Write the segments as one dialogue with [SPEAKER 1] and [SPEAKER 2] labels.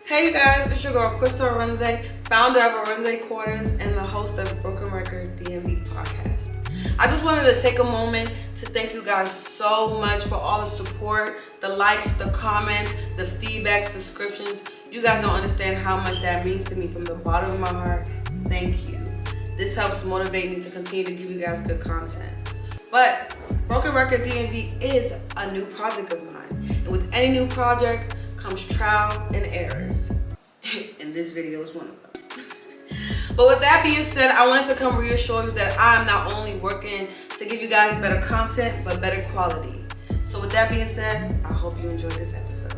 [SPEAKER 1] Hey you guys, it's your girl Crystal Arenze, founder of Arenze Quarters and the host of Broken Record DMV podcast. I just wanted to take a moment to thank you guys so much for all the support, the likes, the comments, the feedback, subscriptions. You guys don't understand how much that means to me from the bottom of my heart. Thank you. This helps motivate me to continue to give you guys good content. But Broken Record DMV is a new project of mine. And with any new project comes trial and errors. And this video is one of them. But with that being said, I wanted to come reassure you that I'm not only working to give you guys better content, but better quality. So with that being said, I hope you enjoyed this episode.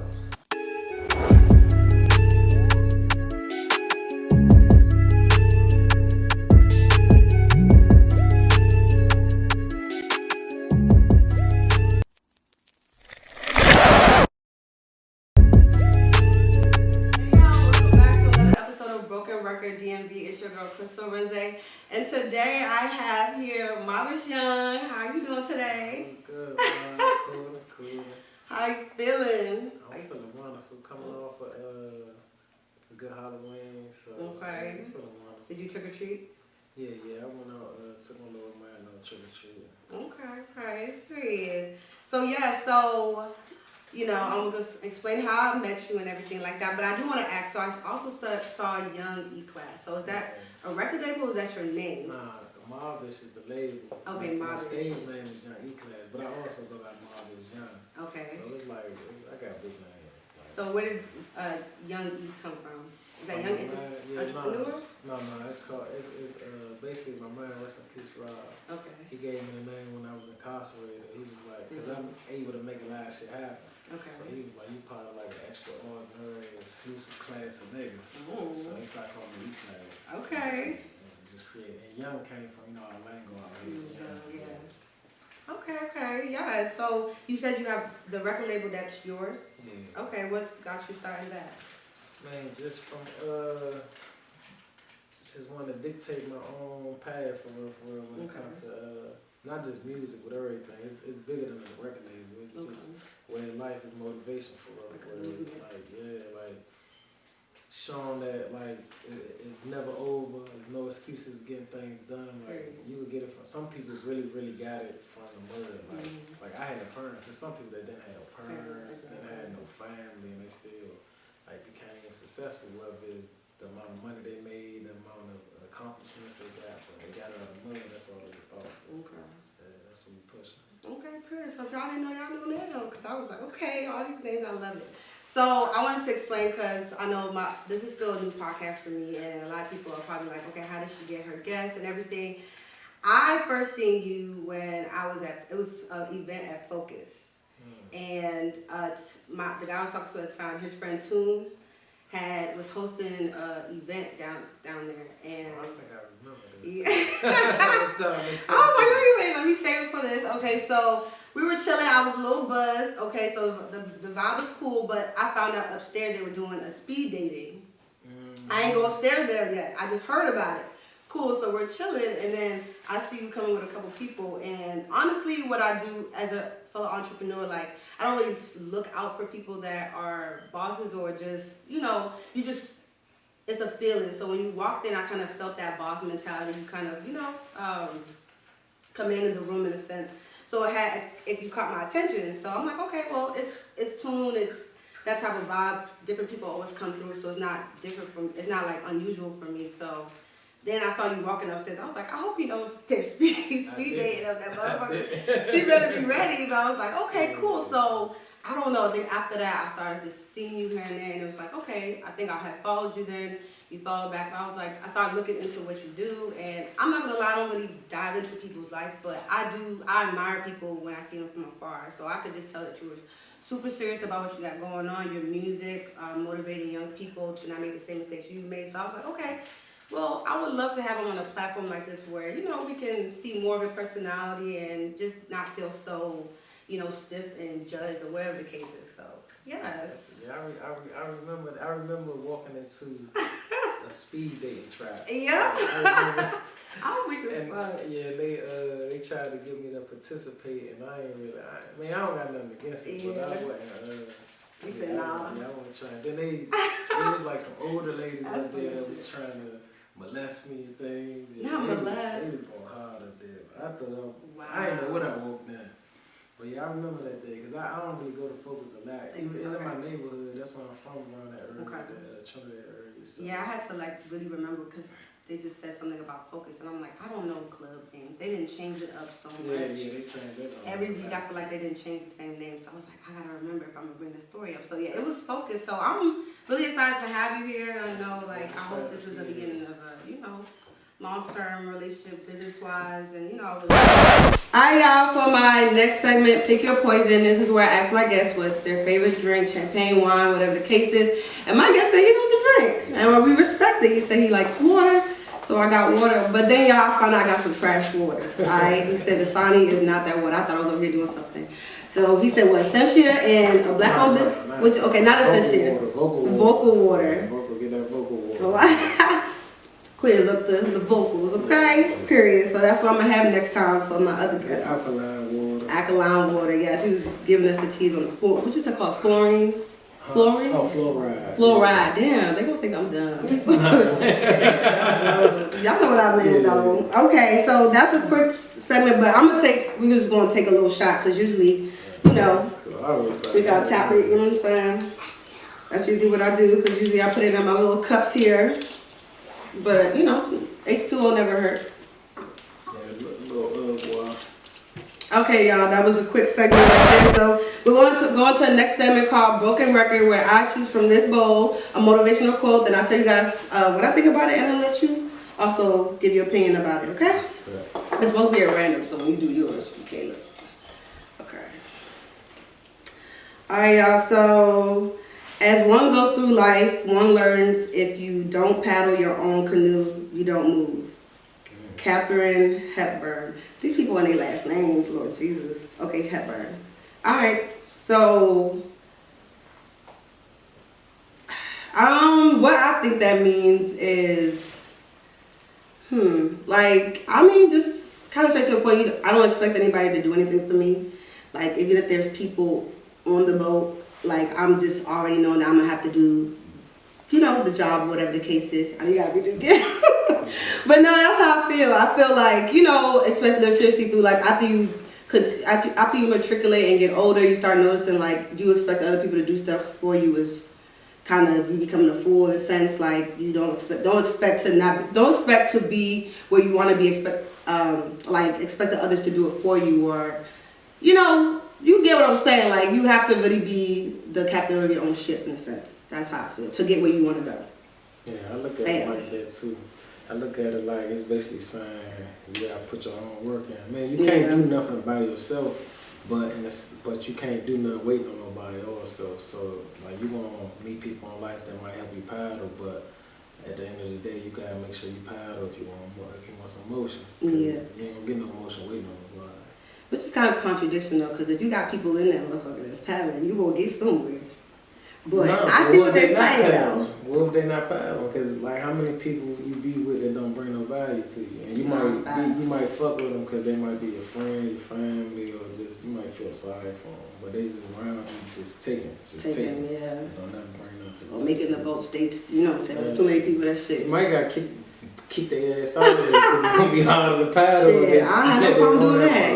[SPEAKER 1] DMV, it's your girl Crystal Arenze, and today I have here MOBISH Young. How you doing today?
[SPEAKER 2] I'm good, cool.
[SPEAKER 1] How you feeling?
[SPEAKER 2] I'm feeling wonderful. Coming off a good Halloween, so
[SPEAKER 1] okay.
[SPEAKER 2] I'm feeling wonderful.
[SPEAKER 1] Did you trick or treat?
[SPEAKER 2] Yeah. I went out, took my little man on trick or treat.
[SPEAKER 1] Okay, period. So you know, I'm going to explain how I met you and everything like that. But I do want to ask, so I also saw Young E-Class. So is that a record label or is that your name?
[SPEAKER 2] Nah, MOBISH is the label.
[SPEAKER 1] Okay,
[SPEAKER 2] My
[SPEAKER 1] MOBISH.
[SPEAKER 2] stage name is Young E-Class, but I also go by MOBISH Young.
[SPEAKER 1] Okay.
[SPEAKER 2] So it's like, I got big names. Like,
[SPEAKER 1] so where did Young E come from? Is that Young Entrepreneur?
[SPEAKER 2] No, it's called, it's basically my man, rest in peace, Rob.
[SPEAKER 1] Okay.
[SPEAKER 2] He gave me the name when I was incarcerated. He was like, because I'm able to make a lot of shit happen.
[SPEAKER 1] Okay.
[SPEAKER 2] So he was like, you part of like an extraordinary, exclusive class of nigga. So he started calling me E-Class.
[SPEAKER 1] Okay.
[SPEAKER 2] And just create. And Young came from, you know, our lingo out here.
[SPEAKER 1] Yeah. Okay. Yeah. So you said you have the record label that's yours?
[SPEAKER 2] Yeah.
[SPEAKER 1] Okay. What's got you starting that?
[SPEAKER 2] Man, just from, just want to dictate my own path for real when it comes to, not just music, but everything. It's bigger than a record label. It's just where life is motivation for real. Like showing that like it's never over. There's no excuses getting things done. Like you would get it from some people really got it from the mud. Like I had parents. There's some people that didn't have no parents, didn't have no family, and they still like became successful. Whether it's the amount of money they made, the amount of accomplishments they got, but they got it out of the mud. That's all they thought. So, that's what we pushing. Okay, period. So if y'all didn't know, y'all know now. Because I was like, okay, all these things, I love it. So I wanted to explain because I know this is still a new podcast for me, and a lot of people are probably like, okay, how did she get her guests and everything? I first seen you when I was it was an event at Focus. And the guy I was talking to at the time, his friend Toon, was hosting an event down there, and I think I remember this.
[SPEAKER 1] Yeah. I was like, let me save it for this. Okay, so we were chilling. I was a little buzzed. Okay, so the vibe was cool, but I found out upstairs they were doing a speed dating. I ain't go upstairs there yet. I just heard about it. Cool. So we're chilling, and then I see you coming with a couple people. And honestly, what I do as a fellow entrepreneur, like I don't really look out for people that are bosses or just, it's a feeling. So when you walked in, I kind of felt that boss mentality. You kind of, commanded the room in a sense. So if you caught my attention. So I'm like, okay, well, it's tuned. It's that type of vibe. Different people always come through, so it's not it's not like unusual for me. So then I saw you walking upstairs. I was like, I hope he knows there's speed dating of that motherfucker. He better be ready. But I was like, okay, cool. So I don't know. Then after that, I started just seeing you here and there, and it was like, okay, I think I had followed you then. You followed back. I was like, I started looking into what you do, and I'm not gonna lie, I don't really dive into people's life, but I admire people when I see them from afar. So I could just tell that you were super serious about what you got going on, your music, motivating young people to not make the same mistakes you made. So I was like, okay. Well, I would love to have him on a platform like this where, we can see more of a personality and just not feel so, stiff and judged or whatever the case is. So, yes.
[SPEAKER 2] Yeah, I remember walking into a speed dating trap.
[SPEAKER 1] Yeah. I'm weak as fuck.
[SPEAKER 2] Yeah, they tried to get me to participate, and I ain't really. I don't got nothing against it, but I wasn't.
[SPEAKER 1] You said nah.
[SPEAKER 2] Yeah, I want to try. Then there was like some older ladies up there that was trying to molest me and things. Yeah,
[SPEAKER 1] Not molest.
[SPEAKER 2] They was going hard up there. I thought,
[SPEAKER 1] wow.
[SPEAKER 2] I didn't know what I woke now. But yeah, I remember that day because I don't really go to Focus a lot. It's in my neighborhood. That's where I'm from, around that area, Trinidad area. So.
[SPEAKER 1] Yeah, I had to like really remember because they just said something about Focus, and I'm like, I don't know club thing. They didn't change it up so much.
[SPEAKER 2] Yeah, they changed it up.
[SPEAKER 1] Every week I feel like they didn't change the same name, so I was like, I gotta remember if I'm gonna bring the story up. So yeah, it was Focus. So I'm really excited to have you here. I know, like, I hope this is the beginning of a, long-term relationship, business-wise, and Alright, y'all, for my next segment, Pick Your Poison. This is where I ask my guests what's their favorite drink, champagne, wine, whatever the case is. And my guest said he knows a drink, and we respect it. He said he likes water, so I got water. But then y'all found out I got some trash water. Alright, he said the Dasani is not that water. I thought I was over here doing something. So he said, what, Essentia and a black on bit? Which, okay, not Essentia. Vocal water.
[SPEAKER 2] Get that vocal water.
[SPEAKER 1] Clears up the vocals, okay? Period. So that's what I'm gonna have next time for my other guests.
[SPEAKER 2] Alkaline water.
[SPEAKER 1] Alkaline water, yes. He was giving us the teas on the floor. What you say called fluorine? Fluorine?
[SPEAKER 2] Oh, fluoride.
[SPEAKER 1] Fluoride. Damn, they gonna think I'm dumb. Y'all know what I meant though. Okay, so that's a quick segment, but we're just gonna take a little shot because usually, we gotta tap it, you know what I'm saying? That's usually what I do because usually I put it in my little cups here. But, H2O never hurt. Okay, y'all, that was a quick segment right there. So we're going to go on to the next segment called Broken Record, where I choose from this bowl a motivational quote. Then I'll tell you guys what I think about it, and I'll let you also give your opinion about it, okay? Right. It's supposed to be at random, so when you do yours, you can't look. Okay. All right, y'all, so... As one goes through life, one learns if you don't paddle your own canoe, you don't move. KATHERINE Hepburn. These people and their last names, Lord Jesus. Okay, Hepburn. All right, so what I think that means is, just kind of straight to the point. I don't expect anybody to do anything for me. Like, even if there's people on the boat, like, I'm just already knowing that I'm going to have to do, the job, whatever the case is. I mean, you got to be again. But no, that's how I feel. I feel like, especially seriously through, like, after you matriculate and get older, you start noticing, like, you expect other people to do stuff for you is kind of, you becoming a fool in a sense. Like, you don't expect to be where you want to be, expect the others to do it for you, or, you get what I'm saying. Like, you have to really be the captain of your own ship in a sense. That's how I feel, to get where you want to go.
[SPEAKER 2] Yeah, I look at it like that too. I look at it like it's basically saying you gotta put your own work in. Man, you can't do nothing by yourself, but you can't do nothing waiting on nobody also. So, like, you gonna meet people in life that might help you paddle, but at the end of the day, you gotta make sure you paddle if you want some motion. Yeah. You ain't gonna get no motion waiting on nobody.
[SPEAKER 1] Which is kind of a contradiction though, because if you got people in that motherfucker that's paddling, you gonna get somewhere. But I see what they're saying though.
[SPEAKER 2] What if they not paddling? Because, like, how many people you be with that don't bring no value to you? And you might fuck with them because they might be your friend, your family, or just you might feel sorry for them. But they just around you, just taking.
[SPEAKER 1] Yeah.
[SPEAKER 2] Nothing bring nothing.
[SPEAKER 1] Or making the boat stay. You know what I'm saying? There's too many people that shit.
[SPEAKER 2] You might gotta keep their ass out of there because it's gonna be harder to paddle.
[SPEAKER 1] Shit, I have no problem doing that.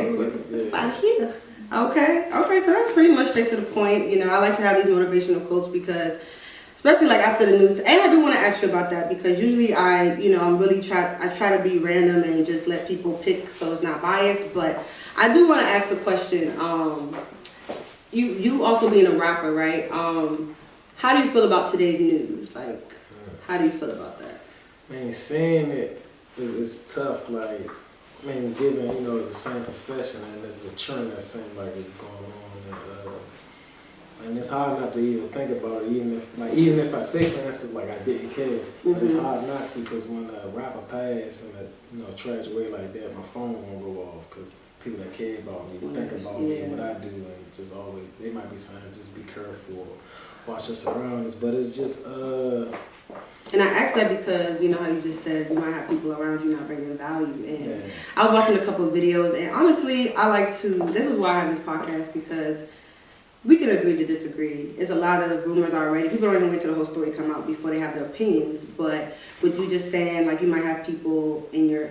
[SPEAKER 1] Out here. Okay, so that's pretty much straight to the point. I like to have these motivational quotes because, especially like after the news, and I do want to ask you about that because usually I try to be random and just let people pick so it's not biased. But I do want to ask a question. You also being a rapper, right? How do you feel about today's news? Like, how do you feel about that?
[SPEAKER 2] Man, saying it is tough. Like, given, the same profession and it's a trend that seems like it's going on, and it's hard not to even think about it, even if I say, for instance, like, I didn't care, but it's hard not to, because when a rapper passes in a tragic way like that, my phone won't go off, because people that care about me think about me and what I do, and just always, they might be saying, just be careful, watch your surroundings, but it's just,
[SPEAKER 1] And I asked that because, how you just said you might have people around you not bringing value. And I was watching a couple of videos, and honestly, this is why I have this podcast, because we can agree to disagree. There's a lot of rumors already. People don't even wait till the whole story come out before they have their opinions. But with you just saying, like, you might have people in your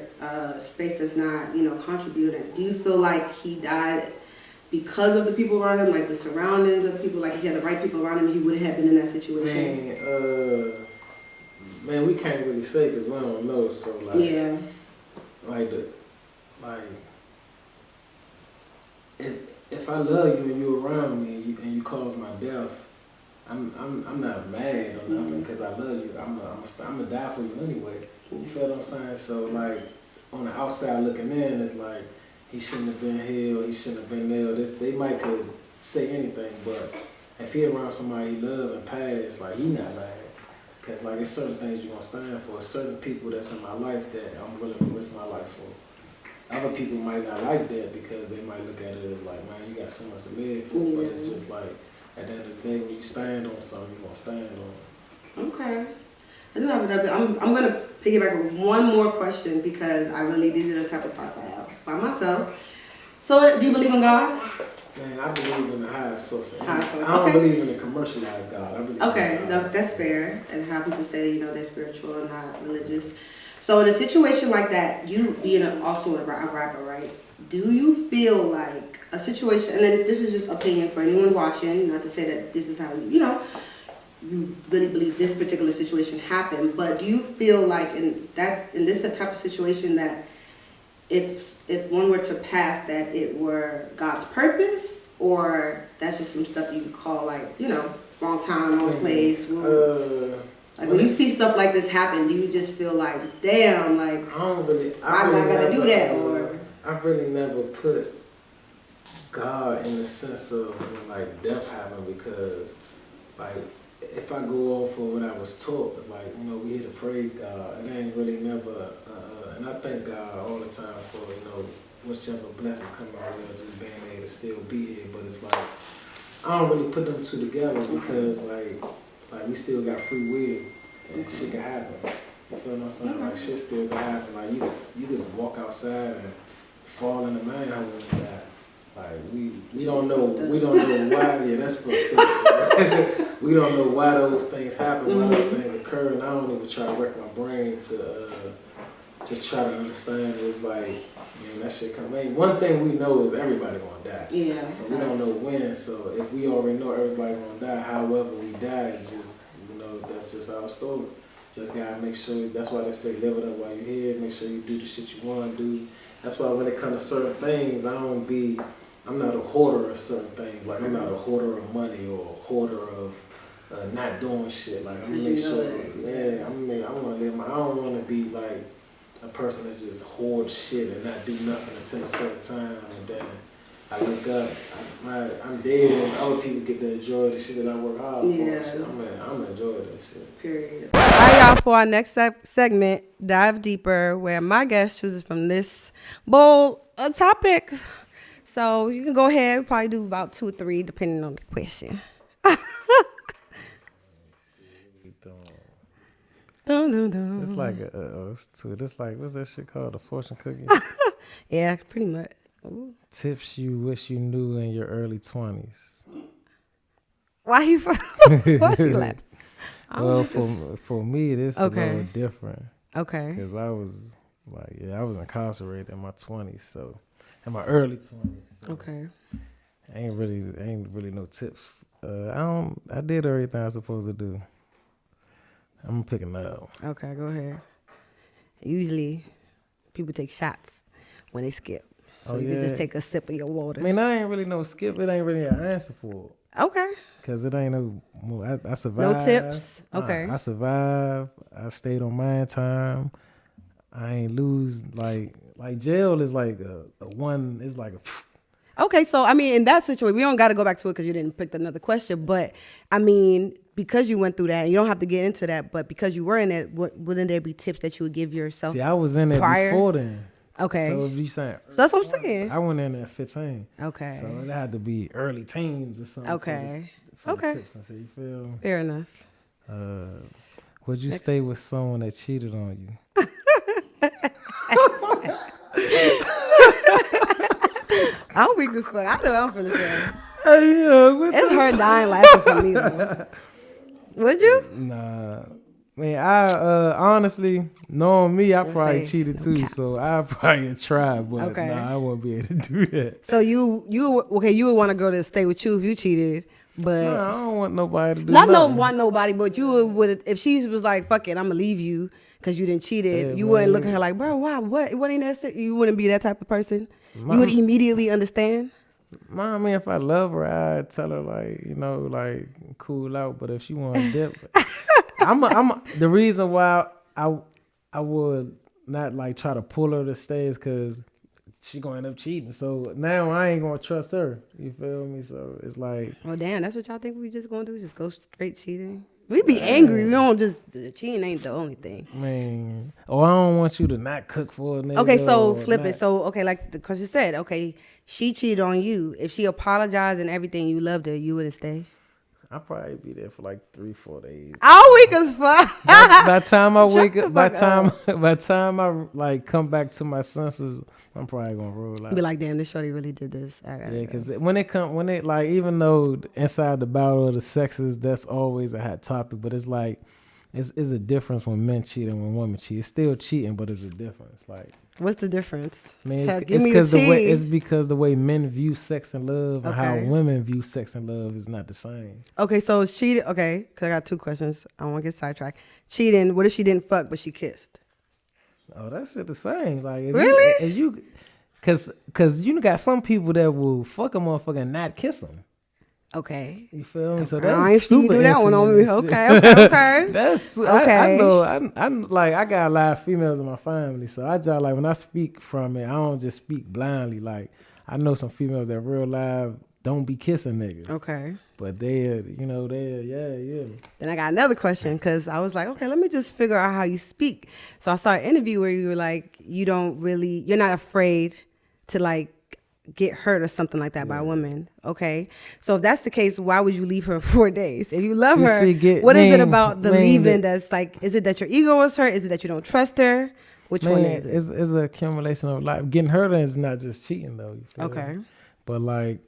[SPEAKER 1] space that's not, you know, contributing. Do you feel like he died because of the people around him, like the surroundings of the people, like if he had the right people around him, he wouldn't have been in that situation?
[SPEAKER 2] Man, we can't really say because we don't know. So like,
[SPEAKER 1] yeah,
[SPEAKER 2] if I love you and you're around me and you cause my death, I'm not mad or nothing because I love you. I'm gonna die for you anyway. You feel what I'm saying? So like on the outside looking in, it's like he shouldn't have been here or he shouldn't have been there. They might could say anything, but if he around somebody he love and passed, like he not lying. Cause like it's certain things you gonna stand for. Certain people that's in my life that I'm willing to risk my life for. Other people might not like that because they might look at it as like, man, you got so much to live for. But it's just like at the end of the day, when you stand on something, you gonna stand on it.
[SPEAKER 1] Okay. I do have another. I'm gonna piggyback with one more question because I really these are the type of thoughts I have by myself. So, do you believe in God?
[SPEAKER 2] Man, I believe in the highest source. I
[SPEAKER 1] Okay.
[SPEAKER 2] don't believe in the commercialized God. I believe
[SPEAKER 1] Okay,
[SPEAKER 2] in
[SPEAKER 1] no,
[SPEAKER 2] God.
[SPEAKER 1] that's fair. And how people say, you know, they're spiritual and not religious. So in a situation like that, you being also a rapper, right? Do you feel like a situation, and then this is just opinion for anyone watching, not to say that this is how you know, you really believe this particular situation happened, but do you feel like in this type of situation that if one were to pass that it were God's purpose, or that's just some stuff that you could call like, you know, wrong time, wrong place? Like when you see stuff like this happen, do you just feel like, damn, like
[SPEAKER 2] I
[SPEAKER 1] really gotta do that? Or
[SPEAKER 2] I really never put God in the sense of when like death happened because like if I go off of what I was taught, like, you know, we here to praise God. It ain't really never, and I thank God all the time for, you know, whichever blessings come our way, just being able to still be here. But it's like, I don't really put them two together because like we still got free will and shit can happen. You feel what I'm saying? Like shit still can happen. Like you could walk outside and fall in the manhole and die. Like we don't know why. Yeah, that's fucked up. We don't know why those things happen, why those things occur, and I don't even try to work my brain to try to understand. It's like, man, that shit come. Man, one thing we know is everybody gonna die.
[SPEAKER 1] yeah.
[SPEAKER 2] So we don't know when. So if we already know everybody gonna die, however we die, it's just, you know, that's just our story. Just gotta make sure. That's why they say live it up while you're here. Make sure you do the shit you want to do. That's why when it comes to certain things, I'm not a hoarder of certain things. Like I'm not a hoarder of money or a hoarder of not doing shit. Like I'm gonna make sure. Yeah, I want to live my. I don't want to be like a person that's just hoard shit and not do nothing until a certain time, and then I look up, I'm dead, and other people get to enjoy the shit that I work hard for.
[SPEAKER 1] Yeah.
[SPEAKER 2] Shit. I'm enjoying that shit.
[SPEAKER 1] Period. All right, y'all, for our next segment, Dive Deeper, where my guest chooses from this bowl of topics. So you can go ahead, probably do about 2 or 3, depending on the question. Dun, dun, dun.
[SPEAKER 2] It's like it's like, what's that shit called? A fortune cookie?
[SPEAKER 1] Yeah, pretty much. Ooh.
[SPEAKER 2] Tips you wish you knew in your early 20s.
[SPEAKER 1] Why you laughing?
[SPEAKER 2] Well, for me, it's a little different.
[SPEAKER 1] Okay.
[SPEAKER 2] Because I was incarcerated in my 20s, so in my early 20s. So
[SPEAKER 1] Okay.
[SPEAKER 2] Ain't really no tips. I did everything I was supposed to do. I'm picking up.
[SPEAKER 1] Okay, go ahead. Usually, people take shots when they skip. So you can just take a sip of your water.
[SPEAKER 2] I mean, I ain't really no skip. It ain't really an answer for it.
[SPEAKER 1] Okay.
[SPEAKER 2] Because it ain't no more. I survived.
[SPEAKER 1] No tips? Okay.
[SPEAKER 2] I survived. I stayed on my time. I ain't lose. Like jail is like a one. It's like a...
[SPEAKER 1] Okay, so, I mean, in that situation, we don't got to go back to it because you didn't pick another question. But, I mean, because you went through that, and you don't have to get into that, but because you were in it, wouldn't there be tips that you would give yourself?
[SPEAKER 2] See, I was in it
[SPEAKER 1] prior?
[SPEAKER 2] Before then.
[SPEAKER 1] Okay.
[SPEAKER 2] So if you saying...
[SPEAKER 1] So that's what I'm saying.
[SPEAKER 2] I went in at 15.
[SPEAKER 1] Okay.
[SPEAKER 2] So it had to be early teens or something.
[SPEAKER 1] Okay.
[SPEAKER 2] For the tips and shit, you feel?
[SPEAKER 1] Fair enough.
[SPEAKER 2] Would you stay with someone that cheated on you?
[SPEAKER 1] I don't think this funny. I know what I'm finna say. It's her dying laughing for me though. Would you?
[SPEAKER 2] Nah. Man, I honestly, knowing me, I probably
[SPEAKER 1] say,
[SPEAKER 2] cheated too, so I probably try, but
[SPEAKER 1] Okay.
[SPEAKER 2] nah, I won't be able to do that.
[SPEAKER 1] So you would want a girl to stay with you if you cheated, but
[SPEAKER 2] Nah, I don't want nobody to do
[SPEAKER 1] not
[SPEAKER 2] nothing.
[SPEAKER 1] want nobody, but you would if she was like, fuck it, I'm gonna leave you because you didn't cheated.
[SPEAKER 2] Yeah,
[SPEAKER 1] You
[SPEAKER 2] man.
[SPEAKER 1] wouldn't look at her like, bro, why? What ain't that? You wouldn't be that type of person. You would immediately understand.
[SPEAKER 2] Nah, I mean, if I love her, I'd tell her like, you know, like cool out. But if she want to dip, the reason why I would not like try to pull her to stay is because she gonna end up cheating. So now I ain't gonna trust her. You feel me? So it's like,
[SPEAKER 1] Well, damn, that's what y'all think we just gonna do? Just go straight cheating? We be angry. We don't just cheating ain't the only thing.
[SPEAKER 2] man, I don't want you to not cook for a nigga.
[SPEAKER 1] Okay, so flip
[SPEAKER 2] not,
[SPEAKER 1] it. So okay, like the question said, okay, she cheated on you. If she apologized and everything, you loved her, you wouldn't stay.
[SPEAKER 2] I'll probably be there for like 3-4 days.
[SPEAKER 1] All week as fuck.
[SPEAKER 2] By the time I wake
[SPEAKER 1] Shut
[SPEAKER 2] up,
[SPEAKER 1] the
[SPEAKER 2] by the time I like come back to my senses, I'm probably gonna roll out.
[SPEAKER 1] Be like, damn, this shorty really did this.
[SPEAKER 2] Yeah, because when it like, even though inside the battle of the sexes, that's always a hot topic, but it's like it's a difference when men cheat and when women cheat. It's still cheating, but it's a difference. Like,
[SPEAKER 1] what's the difference?
[SPEAKER 2] I mean,
[SPEAKER 1] Give
[SPEAKER 2] it's
[SPEAKER 1] me
[SPEAKER 2] because
[SPEAKER 1] the tea.
[SPEAKER 2] it's because the way men view sex and love and how women view sex and love is not the same.
[SPEAKER 1] Okay, so it's cheating. Okay, because I got two questions. I don't want to get sidetracked. Cheating. What if she didn't fuck but she kissed?
[SPEAKER 2] Oh, that shit the same. Like,
[SPEAKER 1] Really?
[SPEAKER 2] If you, cause you got some people that will fuck a motherfucker and not kiss them.
[SPEAKER 1] Okay.
[SPEAKER 2] You feel me? So
[SPEAKER 1] I
[SPEAKER 2] that's
[SPEAKER 1] ain't seen you
[SPEAKER 2] super
[SPEAKER 1] do that one on me.
[SPEAKER 2] intimate
[SPEAKER 1] Okay,
[SPEAKER 2] and
[SPEAKER 1] okay,
[SPEAKER 2] shit.
[SPEAKER 1] okay.
[SPEAKER 2] That's
[SPEAKER 1] Okay.
[SPEAKER 2] I know. I like, I got a lot of females in my family, so I just like, when I speak from it, I don't just speak blindly. Like, I know some females that real live don't be kissing niggas.
[SPEAKER 1] Okay.
[SPEAKER 2] But they're yeah.
[SPEAKER 1] Then I got another question because I was like, okay, let me just figure out how you speak. So I saw an interview where you were like, you're not afraid to like get hurt or something like that by a woman. Okay. So if that's the case, why would you leave her in 4 days? If you love her, what is it about the leaving that's like, is it that your ego was hurt? Is it that you don't trust her? Which one is it?
[SPEAKER 2] It's an accumulation of life. Getting hurt is not just cheating though. You feel
[SPEAKER 1] Okay.
[SPEAKER 2] me? But like,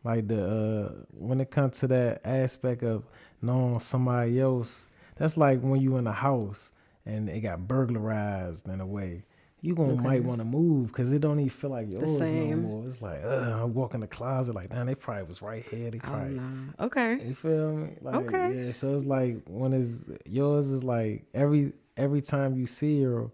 [SPEAKER 2] like when it comes to that aspect of knowing somebody else, that's like when you in a house and it got burglarized in a way. You might want to move because it don't even feel like yours no more. It's like, I walk in the closet like, damn, they probably was right here. They probably,
[SPEAKER 1] Okay.
[SPEAKER 2] you feel me? Like,
[SPEAKER 1] Okay.
[SPEAKER 2] yeah. So it's like when it's yours is like every time you see her,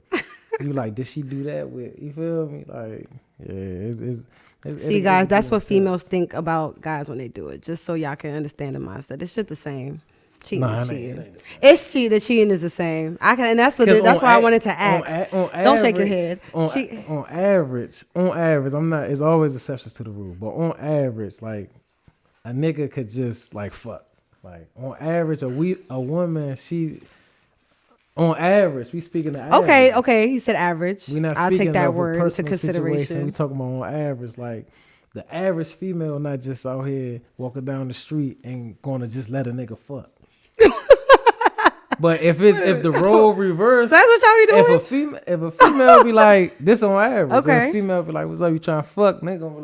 [SPEAKER 2] you like, did she do that with? You feel me? Like, yeah,
[SPEAKER 1] See, guys, that's what females think about guys when they do it. Just so y'all can understand the mindset. It's shit the same. Cheating is cheating. It's cheating. The cheating is the same. And that's why I wanted to ask. Don't shake your head.
[SPEAKER 2] On average, I'm not. It's always exceptions to the rule, but on average, like a nigga could just like fuck. Like on average, a woman, on average, we speaking of average.
[SPEAKER 1] Okay. You said average.
[SPEAKER 2] We not.
[SPEAKER 1] I'll
[SPEAKER 2] speaking
[SPEAKER 1] take that
[SPEAKER 2] of
[SPEAKER 1] word
[SPEAKER 2] a
[SPEAKER 1] into consideration.
[SPEAKER 2] Situation. We talking about on average, like. The average female not just out here walking down the street and gonna just let a nigga fuck. But if the role reversed,
[SPEAKER 1] so that's what y'all be doing.
[SPEAKER 2] If a female be like, this on average.
[SPEAKER 1] Okay.
[SPEAKER 2] If a female be like, what's up? You trying to fuck? Nigga be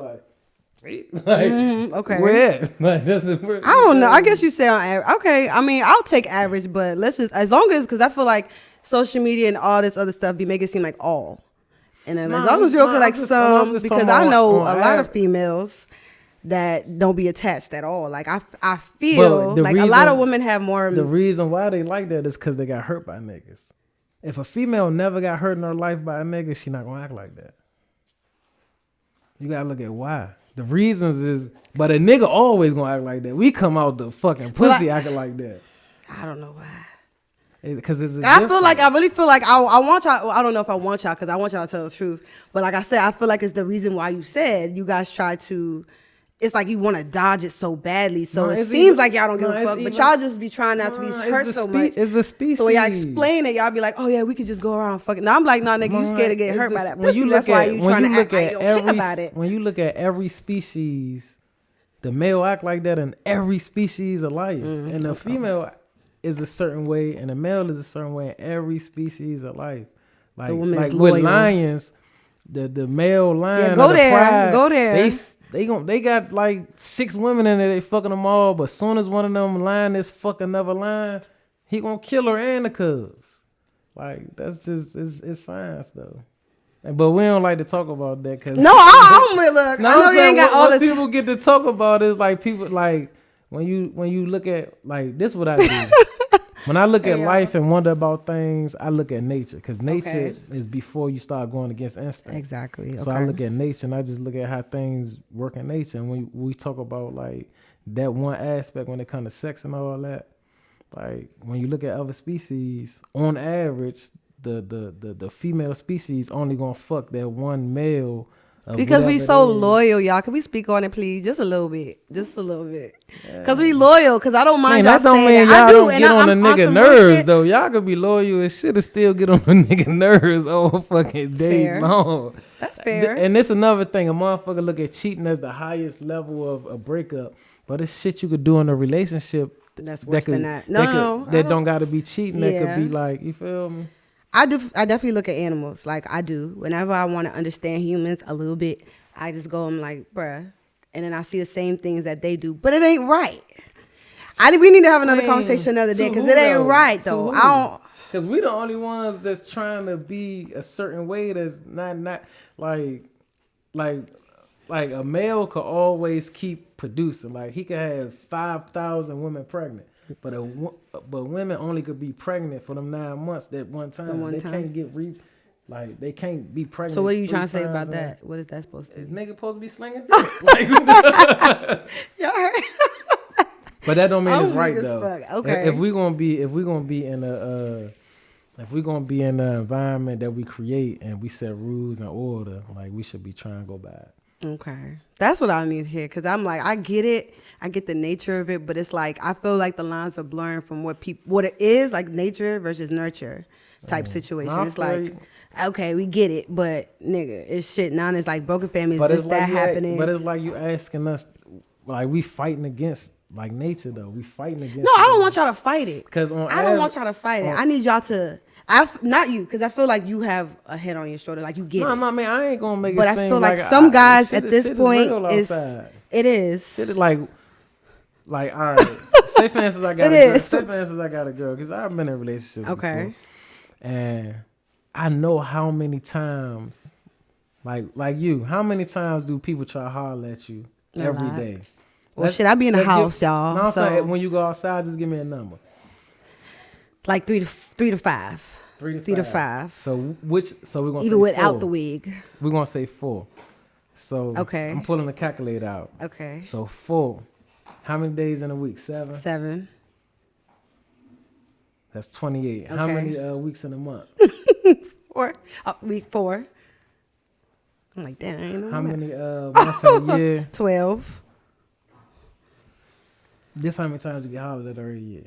[SPEAKER 2] like,
[SPEAKER 1] okay.
[SPEAKER 2] Where? Like, I
[SPEAKER 1] don't know. I guess you say on average. Okay. I mean, I'll take average, but let's just, as long as, because I feel like social media and all this other stuff be making it seem like all. And then as long as you're okay, like some, because I know a lot of females that don't be attached at all. Like I feel like a lot of women have more.
[SPEAKER 2] The reason why they like that is because they got hurt by niggas. If a female never got hurt in her life by a nigga, she not gonna act like that. You gotta look at why. The reasons is, but a nigga always gonna act like that. We come out the fucking pussy acting like that.
[SPEAKER 1] I don't know why.
[SPEAKER 2] Because
[SPEAKER 1] I really feel like I want y'all. I don't know if I want y'all because I want y'all to tell the truth. But like I said, I feel like it's the reason why you said you guys try to. It's like you want to dodge it so badly. So it seems like y'all don't give a fuck, but y'all just be trying not to be hurt so much.
[SPEAKER 2] It's the species.
[SPEAKER 1] So when y'all explain it, y'all be like, oh yeah, we could just go around fucking. No, I'm like, nah, nigga, you scared to get hurt by that pussy. That's why you trying to act like you don't care about it.
[SPEAKER 2] When you look at every species, the male act like that in every species of life, and the female is a certain way, and the male is a certain way in every species of life. Like with lions, the male lion,
[SPEAKER 1] go there.
[SPEAKER 2] they got like 6 women in there, they fucking them all, but soon as one of them line this fucking another line, he gonna kill her and the cubs. Like that's just it's science though. But we don't like to talk about that because
[SPEAKER 1] no, I don't look.
[SPEAKER 2] No,
[SPEAKER 1] I know you ain't got all the
[SPEAKER 2] people get to talk about is like people like when you look at like this what I do. When I look at life and wonder about things, I look at nature because nature is before you start going against instinct.
[SPEAKER 1] Exactly.
[SPEAKER 2] So I look at nature and I just look at how things work in nature. And when we talk about like that one aspect when it comes to sex and all that, like when you look at other species, on average, the female species only gonna fuck that one male.
[SPEAKER 1] Because we so loyal, y'all. Can we speak on it, please? Just a little bit. Because we loyal. Because I don't mind y'all saying that. I do.
[SPEAKER 2] Get on a nigga nerves, though. Y'all could be loyal and shit and still get on a nigga nerves all fucking day long.
[SPEAKER 1] That's fair.
[SPEAKER 2] And this another thing. A motherfucker look at cheating as the highest level of a breakup. But it's shit you could do in a relationship.
[SPEAKER 1] That's worse than that.
[SPEAKER 2] That don't got to be cheating. That could be like, you feel me?
[SPEAKER 1] I definitely look at animals like I do. Whenever I want to understand humans a little bit, I just go, I'm like, bruh. And then I see the same things that they do. But it ain't right. We need to have another conversation another day because it ain't right, though. I don't.
[SPEAKER 2] Because we the only ones that's trying to be a certain way that's not like a male could always keep producing. Like he could have 5,000 women pregnant. But women only could be pregnant for them 9 months that one time. Can't get they can't be pregnant.
[SPEAKER 1] So what are you trying to say about that? What is that supposed to be?
[SPEAKER 2] Nigga supposed to be slinging dick.
[SPEAKER 1] Y'all heard?
[SPEAKER 2] But that don't mean it's right though.
[SPEAKER 1] Okay.
[SPEAKER 2] If we gonna be in an environment that we create and we set rules and order, like we should be trying to go by it.
[SPEAKER 1] Okay. That's what I need to hear because I'm like, I get it. I get the nature of it, but it's like I feel like the lines are blurring from what it is, like nature versus nurture type situation. It's like, okay, we get it, but nigga, it's shit. Now it's like broken families, but happening.
[SPEAKER 2] But it's like you asking us, like we fighting against like nature though. We fighting against.
[SPEAKER 1] No, I don't want y'all to fight it.
[SPEAKER 2] Because
[SPEAKER 1] I don't want y'all to fight it. I need y'all to. Not you, because I feel like you have a head on your shoulder, like you get it.
[SPEAKER 2] No, man, I ain't gonna make it.
[SPEAKER 1] But I feel like some guys at this point it is.
[SPEAKER 2] Shit is like all right. Say for instance, I got a girl, because I've been in relationships before, and I know how many times, like you, how many times do people try to holler at you every day?
[SPEAKER 1] Well, shit, I be in the house, y'all.
[SPEAKER 2] No, I'm saying when you go outside, just give me a number.
[SPEAKER 1] Like 3 to 5. 3 to 5.
[SPEAKER 2] So we're gonna
[SPEAKER 1] either
[SPEAKER 2] say
[SPEAKER 1] without
[SPEAKER 2] 4.
[SPEAKER 1] the wig.
[SPEAKER 2] We're gonna say 4. So I'm pulling the calculator out.
[SPEAKER 1] Okay.
[SPEAKER 2] So 4. How many days in a week? 7.
[SPEAKER 1] 7.
[SPEAKER 2] That's 28. Okay. How many weeks in a month?
[SPEAKER 1] 4. Week 4. I'm like, damn, I ain't know.
[SPEAKER 2] How many months in a year?
[SPEAKER 1] 12.
[SPEAKER 2] This how many times you get hollered at every year?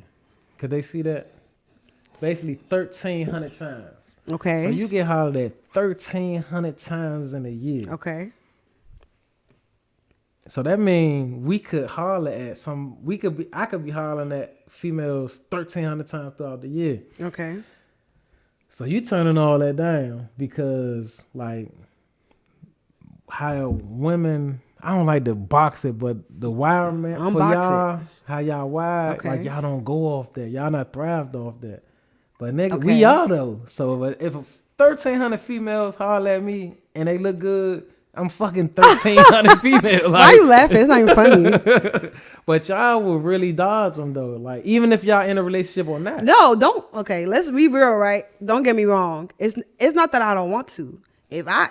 [SPEAKER 2] Could they see that? Basically 1,300 times.
[SPEAKER 1] Okay.
[SPEAKER 2] So you get hollered at 1,300 times in a year.
[SPEAKER 1] Okay.
[SPEAKER 2] So that means we could holler at I could be hollering at females 1,300 times throughout the year.
[SPEAKER 1] Okay.
[SPEAKER 2] So you turning all that down because like how women, I don't like to box it, but the wirement for y'all, how y'all wired, like y'all don't go off that. Y'all not thrived off that. But nigga, we are though. So if 1,300 females holler at me and they look good, I'm fucking 1,300 females. Like,
[SPEAKER 1] why you laughing? It's not even funny.
[SPEAKER 2] But y'all will really dodge them though. Like even if y'all in a relationship or not.
[SPEAKER 1] No, don't. Okay, let's be real, right? Don't get me wrong. It's not that I don't want to. If my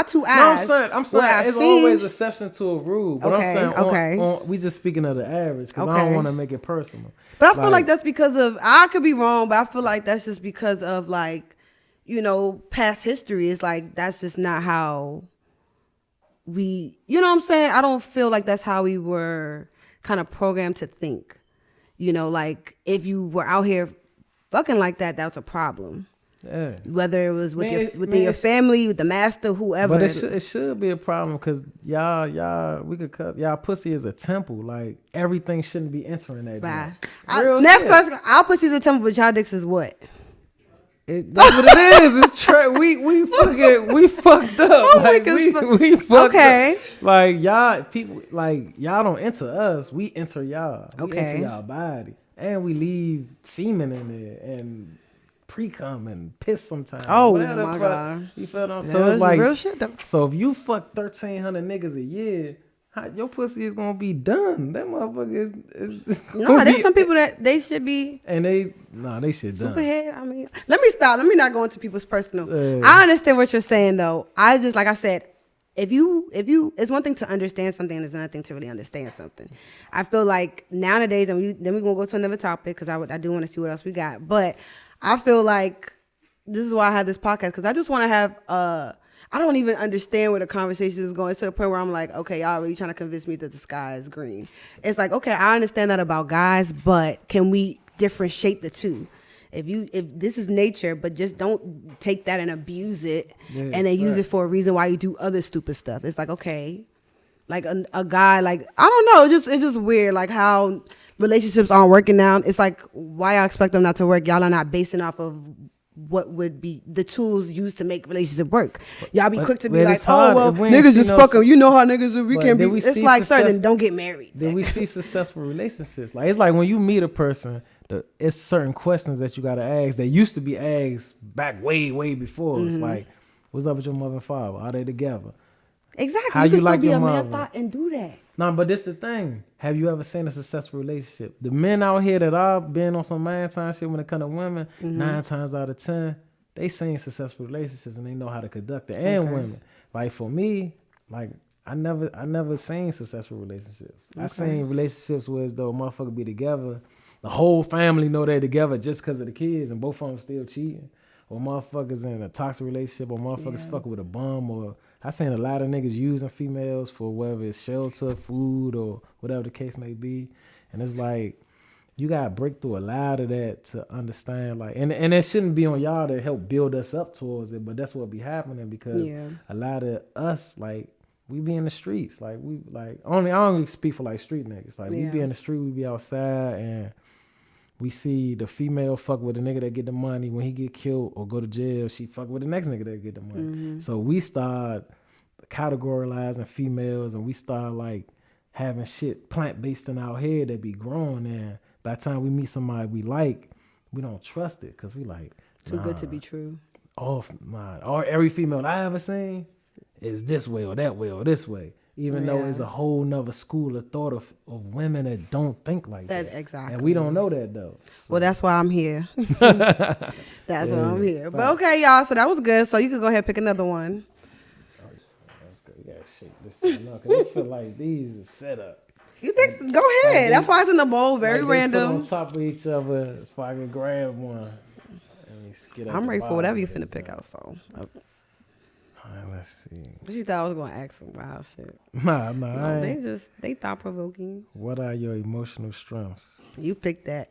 [SPEAKER 1] 2 eyes.
[SPEAKER 2] No, I'm saying it's always exception to a rule. But I'm saying we just speaking of the average because I don't want to make it personal.
[SPEAKER 1] But I feel like that's because of, I could be wrong, but I feel like that's just because of like, past history. It's like that's just not how we, you know what I'm saying? I don't feel like that's how we were kind of programmed to think. Like if you were out here fucking like that, that's a problem. Yeah. Whether it was within your family, with the master, whoever.
[SPEAKER 2] But it should be a problem because we could cut y'all pussy is a temple. Like everything shouldn't be entering that.
[SPEAKER 1] Next question: our pussy is a temple, but y'all dicks is what?
[SPEAKER 2] That's what it is. It's we fucked up.
[SPEAKER 1] Oh,
[SPEAKER 2] Like, we fucked
[SPEAKER 1] okay.
[SPEAKER 2] up. Like y'all people, like y'all don't enter us. We enter y'all. We enter y'all body, and we leave semen in there and pre-cum and piss sometimes.
[SPEAKER 1] Oh my god.
[SPEAKER 2] You feel what I'm saying?
[SPEAKER 1] So it's
[SPEAKER 2] like
[SPEAKER 1] real shit though.
[SPEAKER 2] So if you fuck 1,300 niggas a year, your pussy is gonna be done. That motherfucker is
[SPEAKER 1] no. There's some people that they should be.
[SPEAKER 2] And they shit done.
[SPEAKER 1] Superhead. I mean, let me stop. Let me not go into people's personal. I understand what you're saying though. I just like I said, if you, it's one thing to understand something, and it's another thing to really understand something. I feel like nowadays, and then we're gonna go to another topic because I do want to see what else we got. But I feel like this is why I have this podcast, because I just want to have I don't even understand where the conversation is going. It's to the point where I'm like, okay, y'all really trying to convince me that the sky is green. It's like, okay, I understand that about guys, but can we differentiate the two? If this is nature, but just don't take that and abuse it, and then use it for a reason why you do other stupid stuff. It's like, okay, like a guy, like, I don't know, it's just weird, like how relationships aren't working now. It's like, why y'all expect them not to work? Y'all are not basing off of what would be the tools used to make relationship work. Y'all be quick to be like, oh, well, niggas just fucking, you know how niggas are, we can be. It's like, sir, then don't get married.
[SPEAKER 2] Then we see successful relationships. Like, it's like when you meet a person, it's certain questions that you got to ask that used to be asked back way before. Mm-hmm. It's like, what's up with your mother and father? Are they together?
[SPEAKER 1] Exactly.
[SPEAKER 2] How you like your mother?
[SPEAKER 1] Man thought and do that.
[SPEAKER 2] No, but this the thing. Have you ever seen a successful relationship? The men out here that I've been on some man time shit when it comes to women, 9 times out of 10, they seen successful relationships and they know how to conduct it. And women. Like for me, like I never seen successful relationships. I seen relationships where as though a motherfucker be together, the whole family know they're together just because of the kids, and both of them still cheating. Or motherfuckers in a toxic relationship, or motherfuckers fucking with a bum, or I seen a lot of niggas using females for whether it's shelter, food, or whatever the case may be. And it's like, you gotta break through a lot of that to understand, like, and it shouldn't be on y'all to help build us up towards it, but that's what be happening because a lot of us, like, we be in the streets, like I don't speak for like street niggas, like we be in the street, we be outside, and we see the female fuck with the nigga that get the money. When he get killed or go to jail, she fuck with the next nigga that get the money. Mm-hmm. So we start categorizing females, and we start like having shit plant-based in our head that be growing. And by the time we meet somebody we like, we don't trust it because we like,
[SPEAKER 1] too good to be true.
[SPEAKER 2] Oh, or every female I ever seen is this way or that way or this way. Even though it's a whole nother school of thought of women that don't think like that. Exactly. And we don't know that though. So.
[SPEAKER 1] Well, that's why I'm here. That's why I'm here. But okay, y'all. So that was good. So you can go ahead and pick another one.
[SPEAKER 2] Oh, that's good. We gotta shake this thing up because I feel like these is set up.
[SPEAKER 1] You think? Go ahead. Like that's why it's in the bowl. Very like random.
[SPEAKER 2] Put on top of each other. If I can grab one.
[SPEAKER 1] I'm ready for whatever you finna pick out. So.
[SPEAKER 2] Let's see.
[SPEAKER 1] What you thought I was gonna ask some wild shit?
[SPEAKER 2] Nah.
[SPEAKER 1] No, they thought provoking.
[SPEAKER 2] What are your emotional strengths?
[SPEAKER 1] You picked that.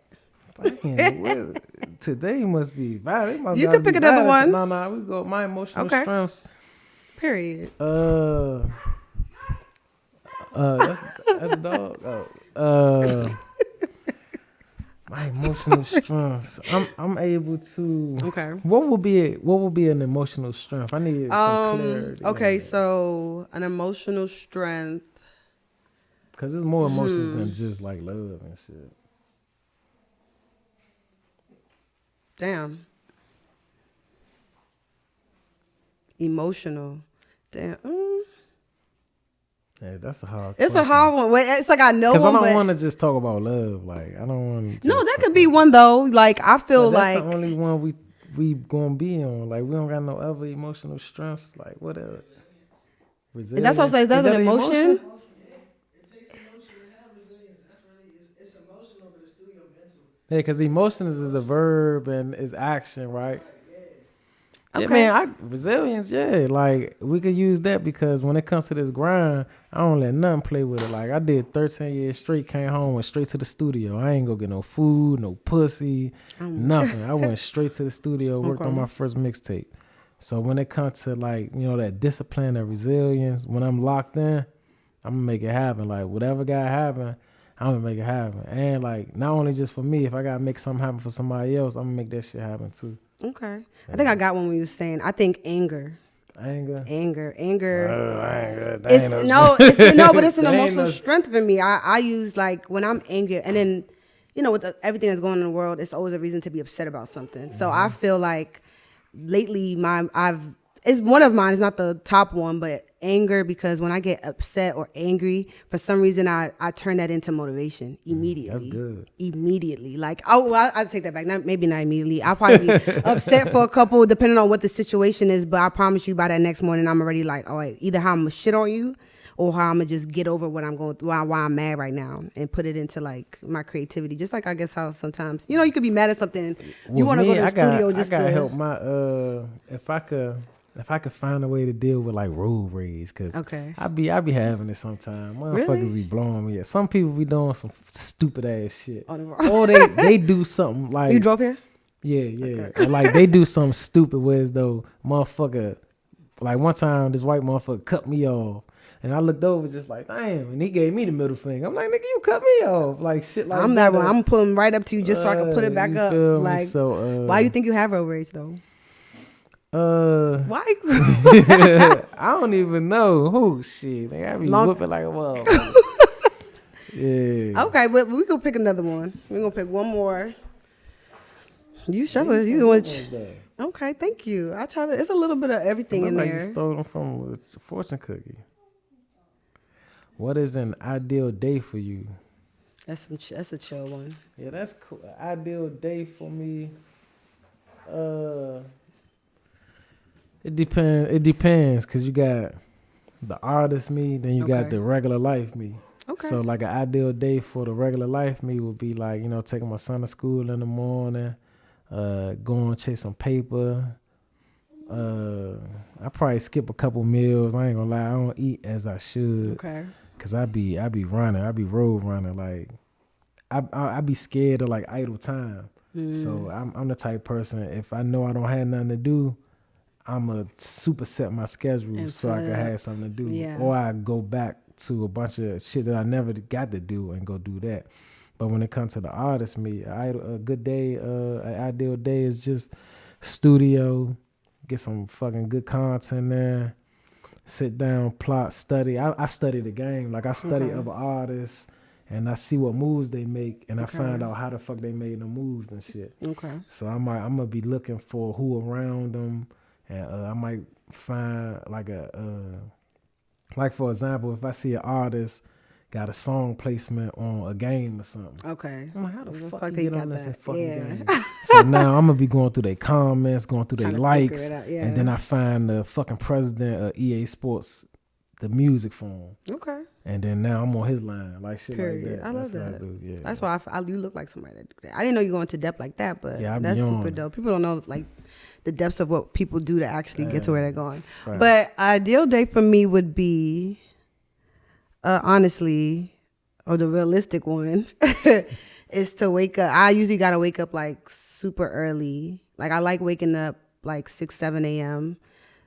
[SPEAKER 2] Today must be valid.
[SPEAKER 1] You can pick another one.
[SPEAKER 2] No, we go. My emotional strengths.
[SPEAKER 1] Period.
[SPEAKER 2] That's a dog. My emotional strengths. I'm able to. Okay. What will be an emotional strength? I need some clarity.
[SPEAKER 1] Okay, so an emotional strength.
[SPEAKER 2] Because there's more emotions than just like love and shit.
[SPEAKER 1] Damn. Emotional. Damn.
[SPEAKER 2] Yeah, that's a hard.
[SPEAKER 1] It's a hard one. It's like I know
[SPEAKER 2] because I don't want to just talk about love. Like I don't want.
[SPEAKER 1] No, that could be one though. Like I feel like
[SPEAKER 2] that's the only one we gonna be on. Like we don't got no other emotional strengths. Like what else?
[SPEAKER 1] And that's what I say. That's an emotion.
[SPEAKER 3] It takes emotion to have resilience. That's really it's emotional, but it's still your mental.
[SPEAKER 2] Yeah, because emotions is a verb and is action, right?
[SPEAKER 1] Okay.
[SPEAKER 2] Yeah, man, resilience, like we could use that because when it comes to this grind, I don't let nothing play with it. Like I did 13 years straight, came home, went straight to the studio. I ain't go get no food, no pussy, nothing. I went straight to the studio, worked on my first mixtape. So when it comes to like, you know, that discipline and resilience, when I'm locked in, I'm gonna make it happen. Like whatever gotta happen, I'm gonna make it happen. And like not only just for me, if I gotta make something happen for somebody else, I'm gonna make that shit happen too.
[SPEAKER 1] Okay. I think I got one when you were saying, I think anger.
[SPEAKER 2] Anger.
[SPEAKER 1] Anger.
[SPEAKER 2] Anger.
[SPEAKER 1] But it's an emotional strength for me. I use like when I'm angry, and then, with everything that's going on in the world, it's always a reason to be upset about something. So I feel like lately it's one of mine. It's not the top one, but anger, because when I get upset or angry, for some reason, I turn that into motivation immediately.
[SPEAKER 2] That's good.
[SPEAKER 1] Immediately. Like, I'll take that back. Maybe not immediately. I'll probably be upset for a couple, depending on what the situation is. But I promise you, by that next morning, I'm already like, all right, either how I'm going to shit on you or how I'm going to just get over what I'm going through, why I'm mad right now, and put it into like my creativity. Just like I guess how sometimes, you could be mad at something. You want to go to the studio just to
[SPEAKER 2] help my, if I could find a way to deal with like road rage, cause I be having it sometimes. Motherfuckers be blowing me. Some people be doing some stupid ass shit. Or they do something like,
[SPEAKER 1] you drove here?
[SPEAKER 2] Yeah. Okay. Or like they do something stupid where as though motherfucker, like one time this white motherfucker cut me off, and I looked over just like, damn, and he gave me the middle finger. I'm like, nigga, you cut me off, like shit like
[SPEAKER 1] I'm that one. I'm pulling right up to you just so I can put it back up. Like,
[SPEAKER 2] so
[SPEAKER 1] why you think you have road rage though? Why?
[SPEAKER 2] I don't even know who shit. They gotta be whooping like a motherfucker. Yeah.
[SPEAKER 1] Okay, but we gonna pick another one. We're gonna pick one more. You show us. You the one. Okay, thank you. I try to. It's a little bit of everything in there.
[SPEAKER 2] Like you stole them from a fortune cookie. What is an ideal day for you?
[SPEAKER 1] That's a chill one.
[SPEAKER 2] Yeah, that's cool. An ideal day for me. It depends, cause you got the artist me, then you got the regular life me. Okay. So like an ideal day for the regular life me would be like, taking my son to school in the morning, going chase some paper. I probably skip a couple meals. I ain't gonna lie, I don't eat as I should.
[SPEAKER 1] Okay.
[SPEAKER 2] Cause I be running, I be road running. Like I be scared of like idle time. So I'm the type person, if I know I don't have nothing to do, I'ma superset my schedule so I can have something to do. Yeah. Or I go back to a bunch of shit that I never got to do and go do that. But when it comes to the artist me, a good day, an ideal day is just studio, get some fucking good content there, sit down, plot, study. I study the game. Like I study other artists and I see what moves they make, and I find out how the fuck they made the moves and shit. Okay. So I'm gonna be looking for who around them. And I might find like like for example, if I see an artist got a song placement on a game or something. Okay. I'm like, how the fuck they get on this fucking game? So now I'm gonna be going through their comments, going through their likes, and then I find the fucking president of EA Sports, the music for him. Okay. And then now I'm on his line, like shit like that.
[SPEAKER 1] I love that. That's why you look like somebody that do that. I didn't know you go into depth like that, but that's super dope. People don't know like the depths of what people do to actually get to where they're going. Right. But ideal day for me would be, honestly, or the realistic one, is to wake up. I usually got to wake up like super early. Like I like waking up like 6, 7 a.m.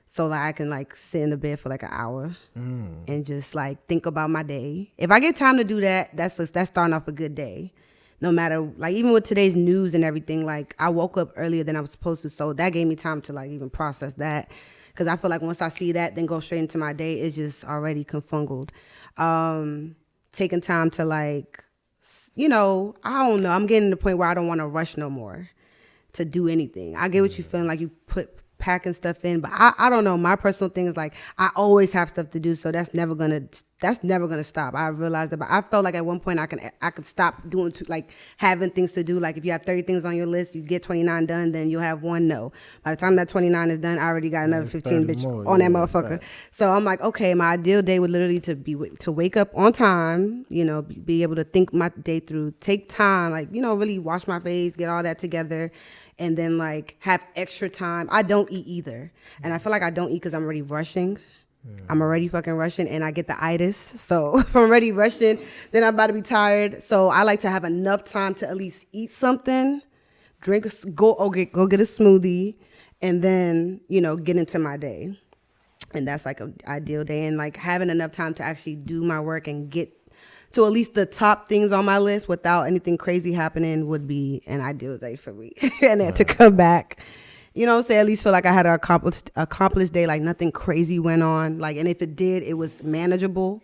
[SPEAKER 1] so that I can like sit in the bed for like an hour and just like think about my day. If I get time to do that, that's starting off a good day. No matter, like even with today's news and everything, like I woke up earlier than I was supposed to. So that gave me time to like even process that. Because I feel like once I see that, then go straight into my day, it's just already confungled. Taking time to like, I don't know. I'm getting to the point where I don't want to rush no more to do anything. I get what you feeling like you packing stuff in, but I don't know. My personal thing is like I always have stuff to do, so that's never gonna stop. I realized that, but I felt like at one point I could stop doing like having things to do. Like if you have 30 things on your list, you get 29 done, then you'll have one no. By the time that 29 is done, I already got another 15 bitch on that motherfucker. Right. So I'm like, okay, my ideal day would literally to wake up on time, be able to think my day through, take time, like really wash my face, get all that together. And then like have extra time. I don't eat either. And I feel like I don't eat because I'm already rushing. I'm already fucking rushing and I get the itis. So if I'm already rushing, then I'm about to be tired. So I like to have enough time to at least eat something, go get a smoothie, and then, get into my day. And that's like an ideal day. And like having enough time to actually do my work and get to at least the top things on my list without anything crazy happening would be an ideal day for me. And then to come back you know what I'm saying, at least feel like I had an accomplished day, like nothing crazy went on. Like, and if it did, it was manageable.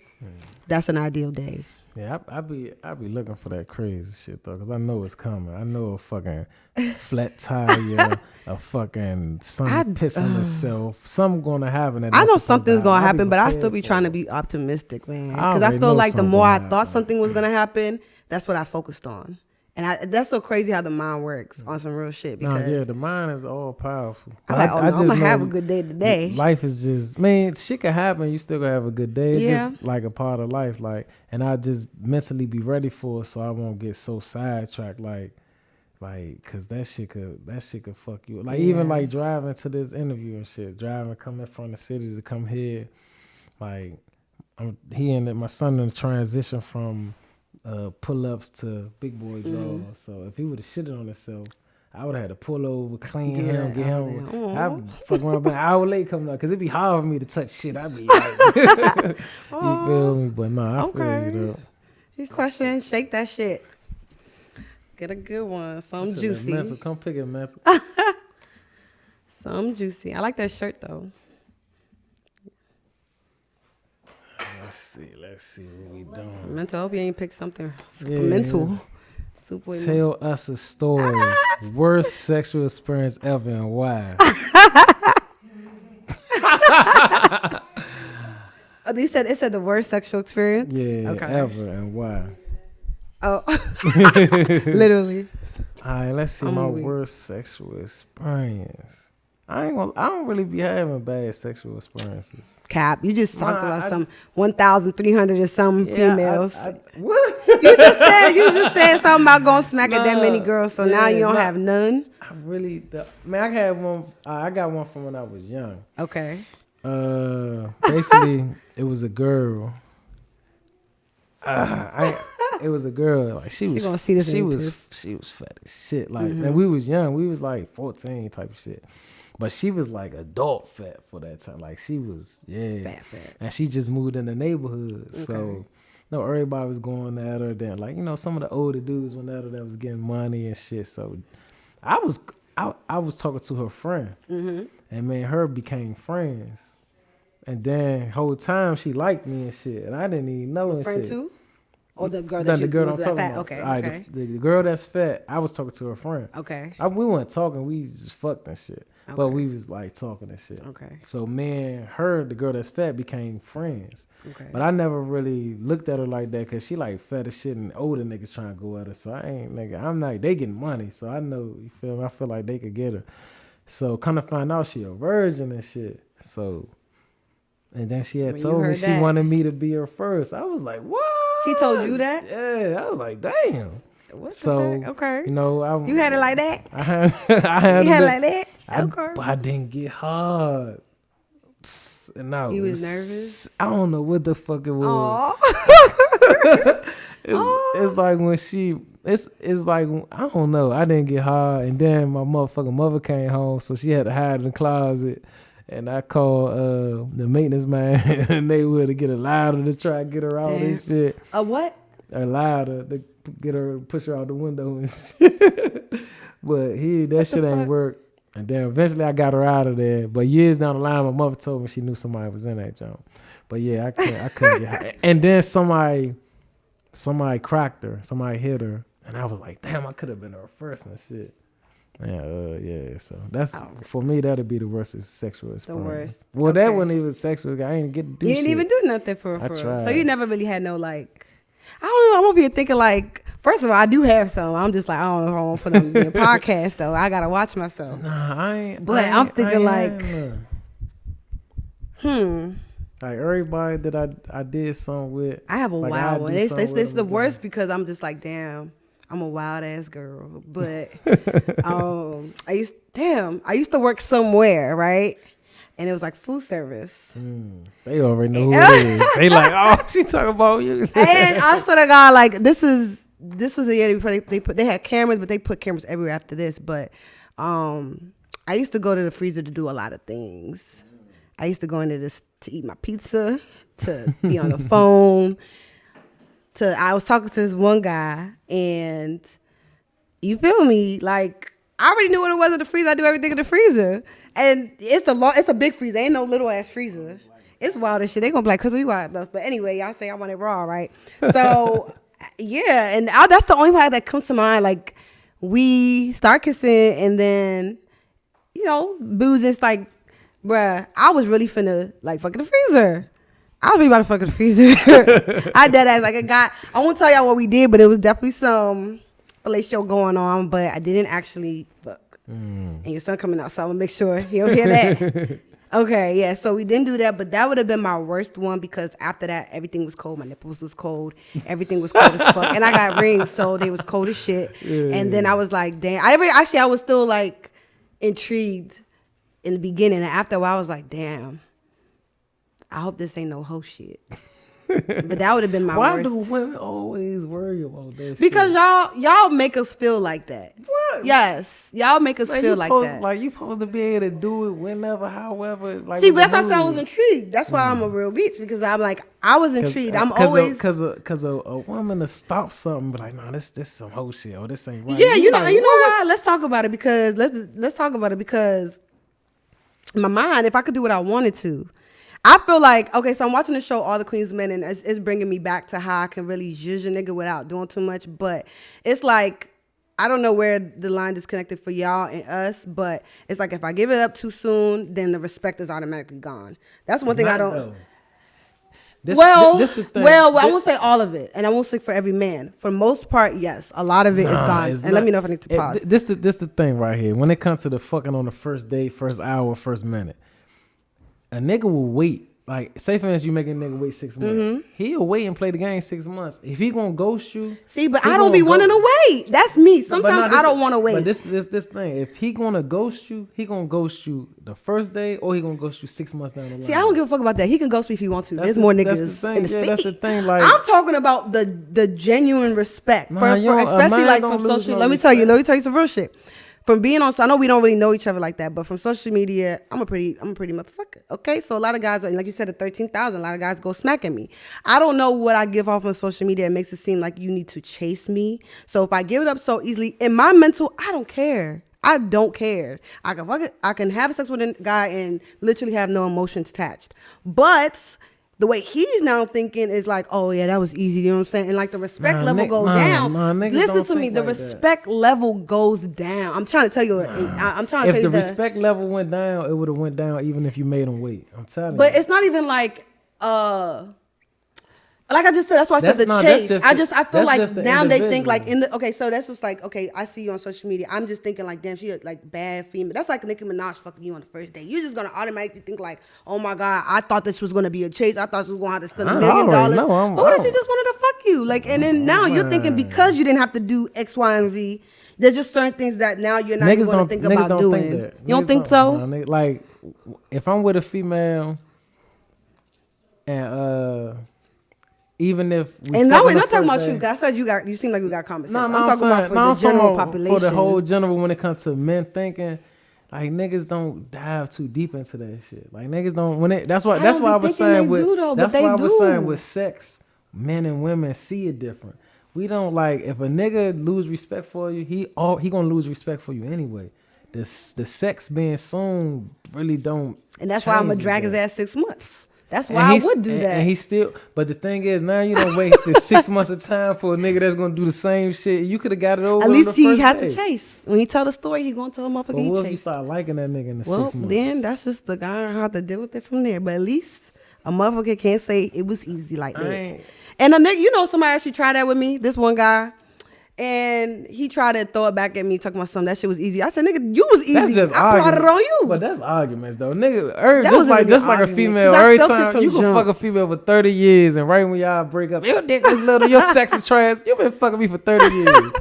[SPEAKER 1] That's an ideal day.
[SPEAKER 2] Yeah, I be looking for that crazy shit though, cause I know it's coming. I know a fucking flat tire, a fucking sun pissing itself. Something gonna happen.
[SPEAKER 1] I know something's gonna happen, but I still be trying to be optimistic, man. Cause I feel like the more I thought something was gonna happen, that's what I focused on. And that's so crazy how the mind works on some real shit. Because
[SPEAKER 2] the mind is all powerful.
[SPEAKER 1] I'm like, I'm gonna have a good day today.
[SPEAKER 2] Life is just, shit can happen. You still gonna have a good day. It's just like a part of life. Like, and I just mentally be ready for it, so I won't get so sidetracked. Like, cause that shit could fuck you. Like even like driving to this interview and shit, coming from the city to come here. Like, my son in the transition from pull-ups to big boy draws. So if he would have shitted on himself, I would have had to pull over, clean him, get him. I'd fuck around an hour late coming up because it'd be hard for me to touch shit. I'd be like, you feel me? But no, I feel you though.
[SPEAKER 1] These questions, shake that shit. Get a good one. Some juicy.
[SPEAKER 2] Mental. Come pick it, mental.
[SPEAKER 1] Some juicy. I like that shirt though.
[SPEAKER 2] Let's see what we doing.
[SPEAKER 1] Mental. I hope you ain't picked something super mental. Super
[SPEAKER 2] Tell us a story. Worst sexual experience ever and why.
[SPEAKER 1] It said the worst sexual experience?
[SPEAKER 2] Yeah, ever and why.
[SPEAKER 1] Oh. Literally.
[SPEAKER 2] All right, let's see my worst sexual experience. I don't really be having bad sexual experiences.
[SPEAKER 1] Cap, you just talked about some 1,300 and some females.
[SPEAKER 2] What?
[SPEAKER 1] You just said something about going smack at that many girls, so now you don't have none.
[SPEAKER 2] I had one. I got one from when I was young.
[SPEAKER 1] Okay.
[SPEAKER 2] Basically, it was a girl. It was a girl. Like she was fat as shit. Like, and we was young. We was like 14 type of shit. But she was like adult fat for that time. Like she was, fat. And she just moved in the neighborhood. Okay. So, everybody was going at her. Then, like, some of the older dudes went at her that was getting money and shit. So, I was talking to her friend, and me and her became friends. And then whole time she liked me and shit, and I didn't even know and
[SPEAKER 1] friend
[SPEAKER 2] shit.
[SPEAKER 1] Too? Or the girl that
[SPEAKER 2] I'm talking
[SPEAKER 1] fat?
[SPEAKER 2] about.
[SPEAKER 1] Okay.
[SPEAKER 2] All right, the girl that's fat, I was talking to her friend.
[SPEAKER 1] Okay.
[SPEAKER 2] We weren't talking, we just fucked and shit. Okay. But we was like talking and shit. Okay. So me and her, the girl that's fat, became friends. Okay. But I never really looked at her like that because she like fat as shit and older niggas trying to go at her. So I'm not, they getting money. So I know, you feel me? I feel like they could get her. So kind of find out she a virgin and shit. So, and then she had told me she wanted me to be her first. I was like, what?
[SPEAKER 1] She told you that?
[SPEAKER 2] Yeah, I was like, damn.
[SPEAKER 1] What the fuck? Okay.
[SPEAKER 2] You
[SPEAKER 1] had it like that?
[SPEAKER 2] I had
[SPEAKER 1] you had it like that? Okay.
[SPEAKER 2] But I didn't get hard. And
[SPEAKER 1] you was nervous?
[SPEAKER 2] I don't know what the fuck it was. It's like when it's like, I don't know. I didn't get hard. And then my motherfucking mother came home, so she had to hide in the closet. And I called the maintenance man in the neighborhood to get a ladder to try to get her out and shit.
[SPEAKER 1] A what?
[SPEAKER 2] A ladder to get her, push her out the window and shit. But that shit ain't work. And then eventually I got her out of there. But years down the line, my mother told me she knew somebody was in that jump. But yeah, I couldn't get her. And then somebody cracked her. Somebody hit her. And I was like, damn, I could have been her first and shit. Yeah, so that's for me. That'd be the worst sexual experience. The worst. Well, that wasn't even sexual. I ain't get to do shit.
[SPEAKER 1] You didn't even do nothing for her.
[SPEAKER 2] I tried.
[SPEAKER 1] So you never really had no like. I don't know. I'm over here thinking like. First of all, I do have some. I'm just like, I don't know if I want to put on the podcast though. I gotta watch myself.
[SPEAKER 2] Nah, I ain't.
[SPEAKER 1] But I'm thinking like.
[SPEAKER 2] Like everybody that I did something with.
[SPEAKER 1] I have a wild one. It's the worst because I'm just like, damn. I'm a wild ass girl, but I used to work somewhere, right? And it was like food service.
[SPEAKER 2] They already know who it is. They like, oh, she talking about you.
[SPEAKER 1] And I swear to God, like this was the year they had cameras, but they put cameras everywhere after this. But I used to go to the freezer to do a lot of things. I used to go into this to eat my pizza, to be on the phone. I was talking to this one guy, and you feel me? Like, I already knew what it was in the freezer. I do everything in the freezer. And it's a big freezer. Ain't no little ass freezer. It's wild as shit. They gonna be like, cause we wild enough. But anyway, y'all say I want it raw, right? So yeah, and that's the only part that comes to mind. Like we start kissing and then, boozing's like, bruh, I was really finna like fuck in the freezer. I was really about to fuck in the freezer. I dead ass like a guy. I won't tell y'all what we did, but it was definitely some relationship going on, but I didn't actually fuck. And your son coming out, so I'm gonna make sure he don't hear that. Okay, yeah, so we didn't do that, but that would have been my worst one because after that, everything was cold. My nipples was cold. Everything was cold as fuck. And I got rings, so they was cold as shit. Yeah. And then I was like, damn. I was still like intrigued in the beginning. And after a while, I was like, damn, I hope this ain't no hoe shit. But that would have been my worst.
[SPEAKER 2] Why do women always worry about that
[SPEAKER 1] because
[SPEAKER 2] shit?
[SPEAKER 1] y'all make us feel like that.
[SPEAKER 2] What?
[SPEAKER 1] Yes. Y'all make us feel like that.
[SPEAKER 2] Like you supposed to be able to do it whenever, however. Like
[SPEAKER 1] see, but that's why I said I was intrigued. That's why I'm a real bitch because I'm like, I was intrigued. I'm always.
[SPEAKER 2] Because a woman to stop something, but like, nah, this some whole shit. Or this ain't right.
[SPEAKER 1] Yeah, you know why? Let's talk about it because let's talk about it because in my mind, if I could do what I wanted to, I feel like, okay, so I'm watching the show All the Queen's Men, and it's bringing me back to how I can really zhuzh a nigga without doing too much. But it's like, I don't know where the line disconnected for y'all and us, but it's like if I give it up too soon, then the respect is automatically gone. That's one thing I don't. This the thing. Well, I won't say all of it, and I won't say for every man. For most part, yes, a lot of it is gone. And let me know if I need to pause.
[SPEAKER 2] This the thing right here. When it comes to the fucking on the first day, first hour, first minute. A nigga will wait. Like, say for instance, you make a nigga wait 6 months. He'll wait and play the game 6 months. If he gonna ghost you,
[SPEAKER 1] see, but I don't be wanting to wait. That's me. Sometimes I don't want to wait.
[SPEAKER 2] But this thing, if he gonna ghost you, he gonna ghost you the first day, or he gonna ghost you 6 months down the line.
[SPEAKER 1] See, I don't give a fuck about that. He can ghost me if he wants to. There's more niggas in the city.
[SPEAKER 2] That's the thing. Like,
[SPEAKER 1] I'm talking about the genuine respect, for especially like from social. Let me tell you some real shit. From being on, so I know we don't really know each other like that, but from social media, I'm a pretty motherfucker. Okay, so a lot of guys, like you said, the 13,000, a lot of guys go smacking me. I don't know what I give off on social media. It makes it seem like you need to chase me. So if I give it up so easily, in my mental, I don't care. I don't care. I can fuck it. I can have sex with a guy and literally have no emotions attached. But the way he's now thinking is like, oh yeah, that was easy. You know what I'm saying? And like the respect level goes down. Listen to me, the respect level goes down. I'm trying to tell you. I'm trying to tell you.
[SPEAKER 2] If the respect level went down, it would have went down even if you made him wait. I'm telling you.
[SPEAKER 1] But it's not even like like I just said, that's why I said the chase. I feel like now they think like okay, so that's just like, okay, I see you on social media. I'm just thinking like, damn, she like bad female. That's like Nicki Minaj fucking you on the first day. You're just gonna automatically think like, oh my God, I thought this was gonna be a chase. I thought we was gonna have to spend $1 million. What if she just wanted to fuck you? Like, and then now you're thinking because you didn't have to do X, Y, and Z, there's just certain things that now you're not even gonna think about doing. You don't think so?
[SPEAKER 2] Like, if I'm with a female and even if
[SPEAKER 1] we're not talking about you, because I said you seem like you got common sense. I'm talking about for the general population.
[SPEAKER 2] For the whole general, when it comes to men thinking, like niggas don't dive too deep into that shit. Like niggas don't that's why I was saying with sex, men and women see it different. We don't like if a nigga lose respect for you, he gonna lose respect for you anyway. The sex being soon really don't.
[SPEAKER 1] And that's why I'm gonna drag his ass 6 months. That's why I would do that.
[SPEAKER 2] And he still, but the thing is, now you don't waste 6 months of time for a nigga that's gonna do the same shit. You could have got it over.
[SPEAKER 1] At least he had to chase. When he tell the story, he gonna tell a motherfucker he chased.
[SPEAKER 2] What if you start liking that nigga in the 6 months?
[SPEAKER 1] Then that's just the guy how to deal with it from there. But at least a motherfucker can't say it was easy like that. And a nigga, somebody actually tried that with me. This one guy. And he tried to throw it back at me, talking about something that shit was easy. I said, "Nigga, you was easy.
[SPEAKER 2] That's just
[SPEAKER 1] I plotted on you."
[SPEAKER 2] But that's arguments, though, nigga. Just like a female, every time you can fuck a female for 30 years, and right when y'all break up, your dick is little, your sex is trash. You been fucking me for 30 years.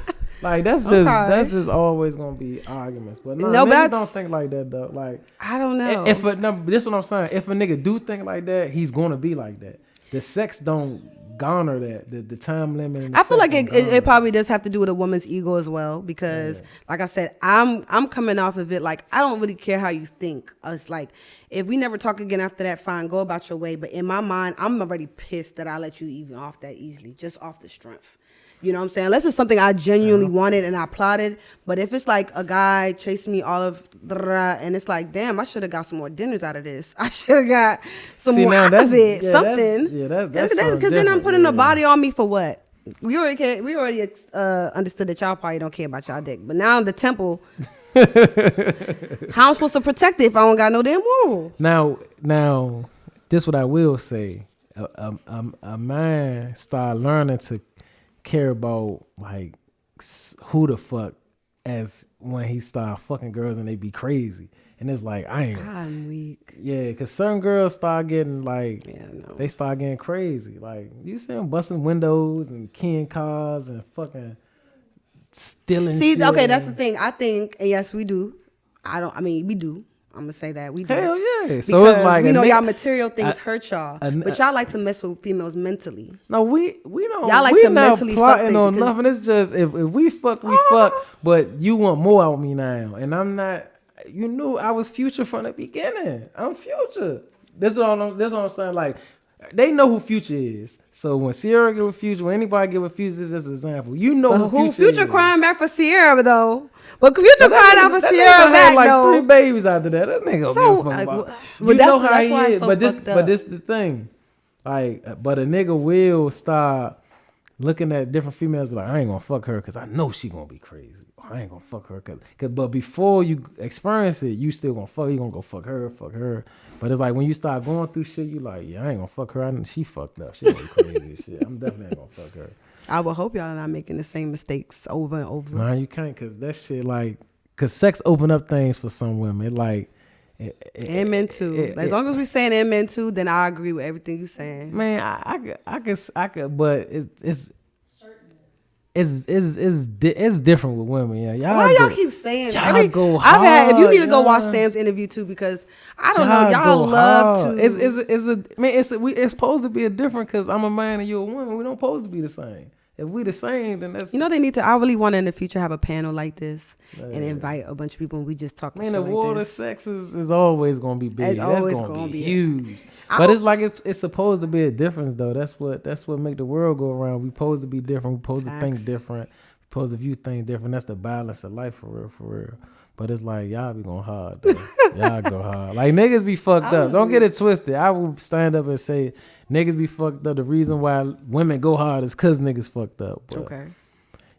[SPEAKER 2] Like that's just always gonna be arguments. But no, niggas don't think like that though. Like
[SPEAKER 1] I don't know.
[SPEAKER 2] This is what I'm saying. If a nigga do think like that, he's gonna be like that. The sex don't garner that the time limit. And I
[SPEAKER 1] feel like it probably does have to do with a woman's ego as well because, like I said, I'm coming off of it like I don't really care how you think. It's like if we never talk again after that, fine, go about your way. But in my mind, I'm already pissed that I let you even off that easily, just off the strength. You know what I'm saying? Unless it's something I genuinely wanted and I plotted. But if it's like a guy chasing me all of and it's like, damn, I should have got some more dinners out of this. I should have got some more out of it. Something. That's because then I'm putting a body on me for what? We already understood that y'all probably don't care about y'all dick. But now the temple, how I'm supposed to protect it if I don't got no damn moral?
[SPEAKER 2] Now, this what I will say. A man start learning to care about like who the fuck as when he start fucking girls and they be crazy. And it's like, I'm
[SPEAKER 1] weak.
[SPEAKER 2] Yeah, because certain girls start getting like, they start getting crazy. Like, you see them busting windows and keying cars and fucking stealing shit.
[SPEAKER 1] Okay, that's the thing. I think, and yes, we do. We do. I'm going to say that. We do.
[SPEAKER 2] Hell yeah.
[SPEAKER 1] Because
[SPEAKER 2] so it's like,
[SPEAKER 1] we know y'all material things hurt y'all. But y'all like to mess with females mentally.
[SPEAKER 2] No, we don't.
[SPEAKER 1] Y'all like
[SPEAKER 2] we
[SPEAKER 1] to
[SPEAKER 2] not
[SPEAKER 1] mentally
[SPEAKER 2] plotting
[SPEAKER 1] fuck
[SPEAKER 2] on nothing. It's just, if we fuck, we fuck. But you want more out of me now. And I'm not. You knew I was Future from the beginning. I'm Future. That's what I'm saying. Like, they know who Future is. So when Sierra get with Future, when anybody get with Future, it's just an example. You know who
[SPEAKER 1] Future
[SPEAKER 2] is.
[SPEAKER 1] crying back for Sierra though. But Future crying out for Sierra back
[SPEAKER 2] like
[SPEAKER 1] though.
[SPEAKER 2] 3 babies after that. That nigga
[SPEAKER 1] So,
[SPEAKER 2] give a fuck about.
[SPEAKER 1] but
[SPEAKER 2] You
[SPEAKER 1] that's
[SPEAKER 2] know how
[SPEAKER 1] why
[SPEAKER 2] he
[SPEAKER 1] it's
[SPEAKER 2] is.
[SPEAKER 1] so
[SPEAKER 2] But
[SPEAKER 1] fucked up.
[SPEAKER 2] this the thing. Like, but a nigga will start looking at different females, be like, I ain't gonna fuck her because I know she gonna be crazy. I ain't gonna fuck her but before you experience it, you still gonna fuck. You gonna go fuck her. But it's like when you start going through shit, you like, yeah, I ain't gonna fuck her. She fucked up. She gonna be crazy as shit. I'm definitely ain't gonna fuck her.
[SPEAKER 1] I would hope y'all are not making the same mistakes over and over.
[SPEAKER 2] Nah, you can't, cause that shit cause sex open up things for some women.
[SPEAKER 1] And men too. As long as we saying and men too, then I agree with everything you saying.
[SPEAKER 2] Man, I could, but it's different with women. Yeah,
[SPEAKER 1] Why y'all keep saying
[SPEAKER 2] go hard?
[SPEAKER 1] If you need to go watch Sam's interview too, because I don't know, y'all love
[SPEAKER 2] hard.
[SPEAKER 1] to.
[SPEAKER 2] It's supposed to be a different, because I'm a man and you're a woman. We don't supposed to be the same. If we the same, then that's...
[SPEAKER 1] they need to... I really want to in the future have a panel like this and invite a bunch of people and we just talk
[SPEAKER 2] Man,
[SPEAKER 1] the
[SPEAKER 2] war of sex is always going to be big. That's going to be huge. But it's like it's supposed to be a difference, though. That's what make the world go around. We supposed to be different. We supposed to think different. We supposed to view things different. That's the balance of life, for real. But it's like, y'all be going hard, though. Y'all go hard. Like, niggas be fucked up. Don't get it twisted. I will stand up and say, niggas be fucked up. The reason why women go hard is because niggas fucked up. But
[SPEAKER 1] okay.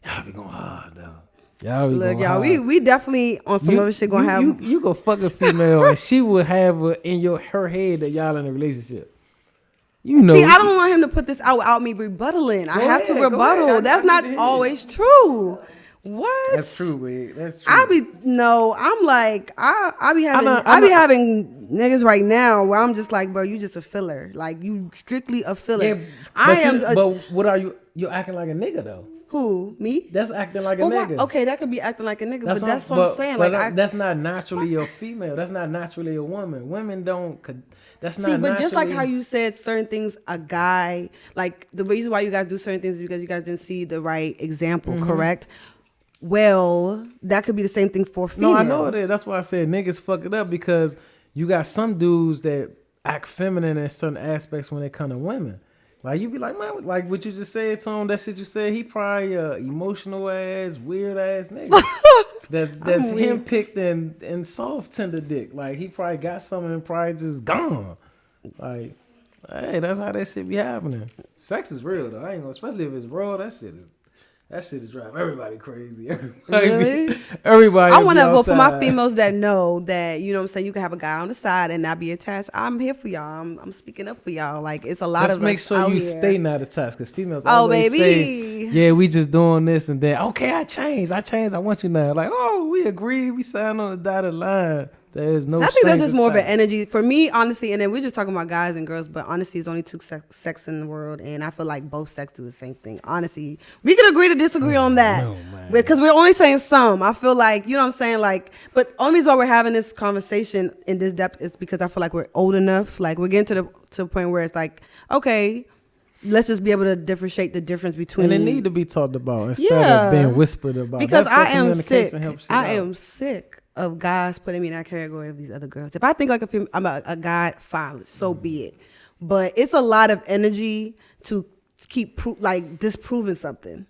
[SPEAKER 2] Y'all be going hard, though. Y'all be
[SPEAKER 1] Look,
[SPEAKER 2] going
[SPEAKER 1] y'all,
[SPEAKER 2] hard.
[SPEAKER 1] we definitely on some other shit gonna have...
[SPEAKER 2] You go fuck a female and she will have in her head that y'all in a relationship. You know.
[SPEAKER 1] See, I don't want him to put this out without me rebuttaling. I have to rebuttal. That's not always true. What?
[SPEAKER 2] That's true, babe. That's true.
[SPEAKER 1] I be having niggas right now where I'm just like, bro, you just a filler. Like, you strictly a filler.
[SPEAKER 2] Yeah, but what are you? You're acting like a nigga though.
[SPEAKER 1] Who? Me?
[SPEAKER 2] That's acting like a nigga.
[SPEAKER 1] Okay, that could be acting like a nigga, but that's what I'm saying.
[SPEAKER 2] But that's not naturally a female. That's not naturally a woman. Women don't. That's not.
[SPEAKER 1] See, but just like how you said certain things, a guy, like the reason why you guys do certain things is because you guys didn't see the right example, correct? Well, that could be the same thing for female.
[SPEAKER 2] No, I know it is. That's why I said niggas fuck it up, because you got some dudes that act feminine in certain aspects when they come to women. Like, you be like, man, like what you just said to him, that shit you said, he probably emotional ass, weird ass nigga. that's him picked and soft tender dick. Like, he probably got something and probably just gone. Like, hey, that's how that shit be happening. Sex is real though. I ain't gonna, especially if it's raw, that shit is drive everybody crazy.
[SPEAKER 1] Really?
[SPEAKER 2] Everybody.
[SPEAKER 1] I want to vote for my females that know that, you know what I'm saying, you can have a guy on the side and not be attached. I'm here for y'all. I'm speaking up for y'all. Like, it's a lot
[SPEAKER 2] just
[SPEAKER 1] of
[SPEAKER 2] make
[SPEAKER 1] us
[SPEAKER 2] sure
[SPEAKER 1] out
[SPEAKER 2] you
[SPEAKER 1] here.
[SPEAKER 2] stay not attached, because females always say, yeah, we just doing this and that. Okay, I changed. I want you now. Like, oh, we agree. We signed on the dotted line. There is no.
[SPEAKER 1] I think that's just more of an energy for me, honestly. And then we're just talking about guys and girls, but honestly, it's only two sex in the world, and I feel like both sex do the same thing. Honestly, we can agree to disagree on that, because we're only saying some. I feel like, you know what I'm saying, like, but only reason why we're having this conversation in this depth is because I feel like we're old enough. Like, we're getting to the point where it's like, okay, let's just be able to differentiate the difference between.
[SPEAKER 2] And it need to be talked about instead of being whispered about.
[SPEAKER 1] Because I am sick. I am sick of guys putting me in that category of these other girls. If I think like I'm a guy, fine, so be it. But it's a lot of energy to keep disproving something.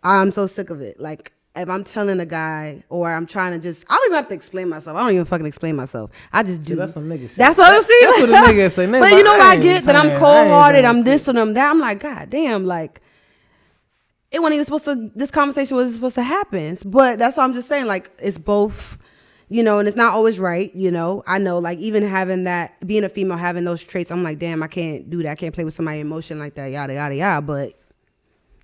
[SPEAKER 1] I'm so sick of it. Like, if I'm telling a guy or I'm trying to just, I don't even have to explain myself. I don't even fucking explain myself. I just do.
[SPEAKER 2] See, that's some nigga shit.
[SPEAKER 1] That's what I'm saying.
[SPEAKER 2] That's what the niggas say.
[SPEAKER 1] But you know what I get? That I'm
[SPEAKER 2] saying-
[SPEAKER 1] cold-hearted.
[SPEAKER 2] I ain't
[SPEAKER 1] I'm
[SPEAKER 2] saying
[SPEAKER 1] this
[SPEAKER 2] shit.
[SPEAKER 1] and I'm that. I'm like, God damn, like, it wasn't even supposed to, this conversation wasn't supposed to happen. But that's what I'm just saying. Like, it's both, you know, and it's not always right, you know. I know, like, even having that, being a female, having those traits, I'm like, damn, I can't do that. I can't play with somebody's emotion like that, yada, yada, yada. But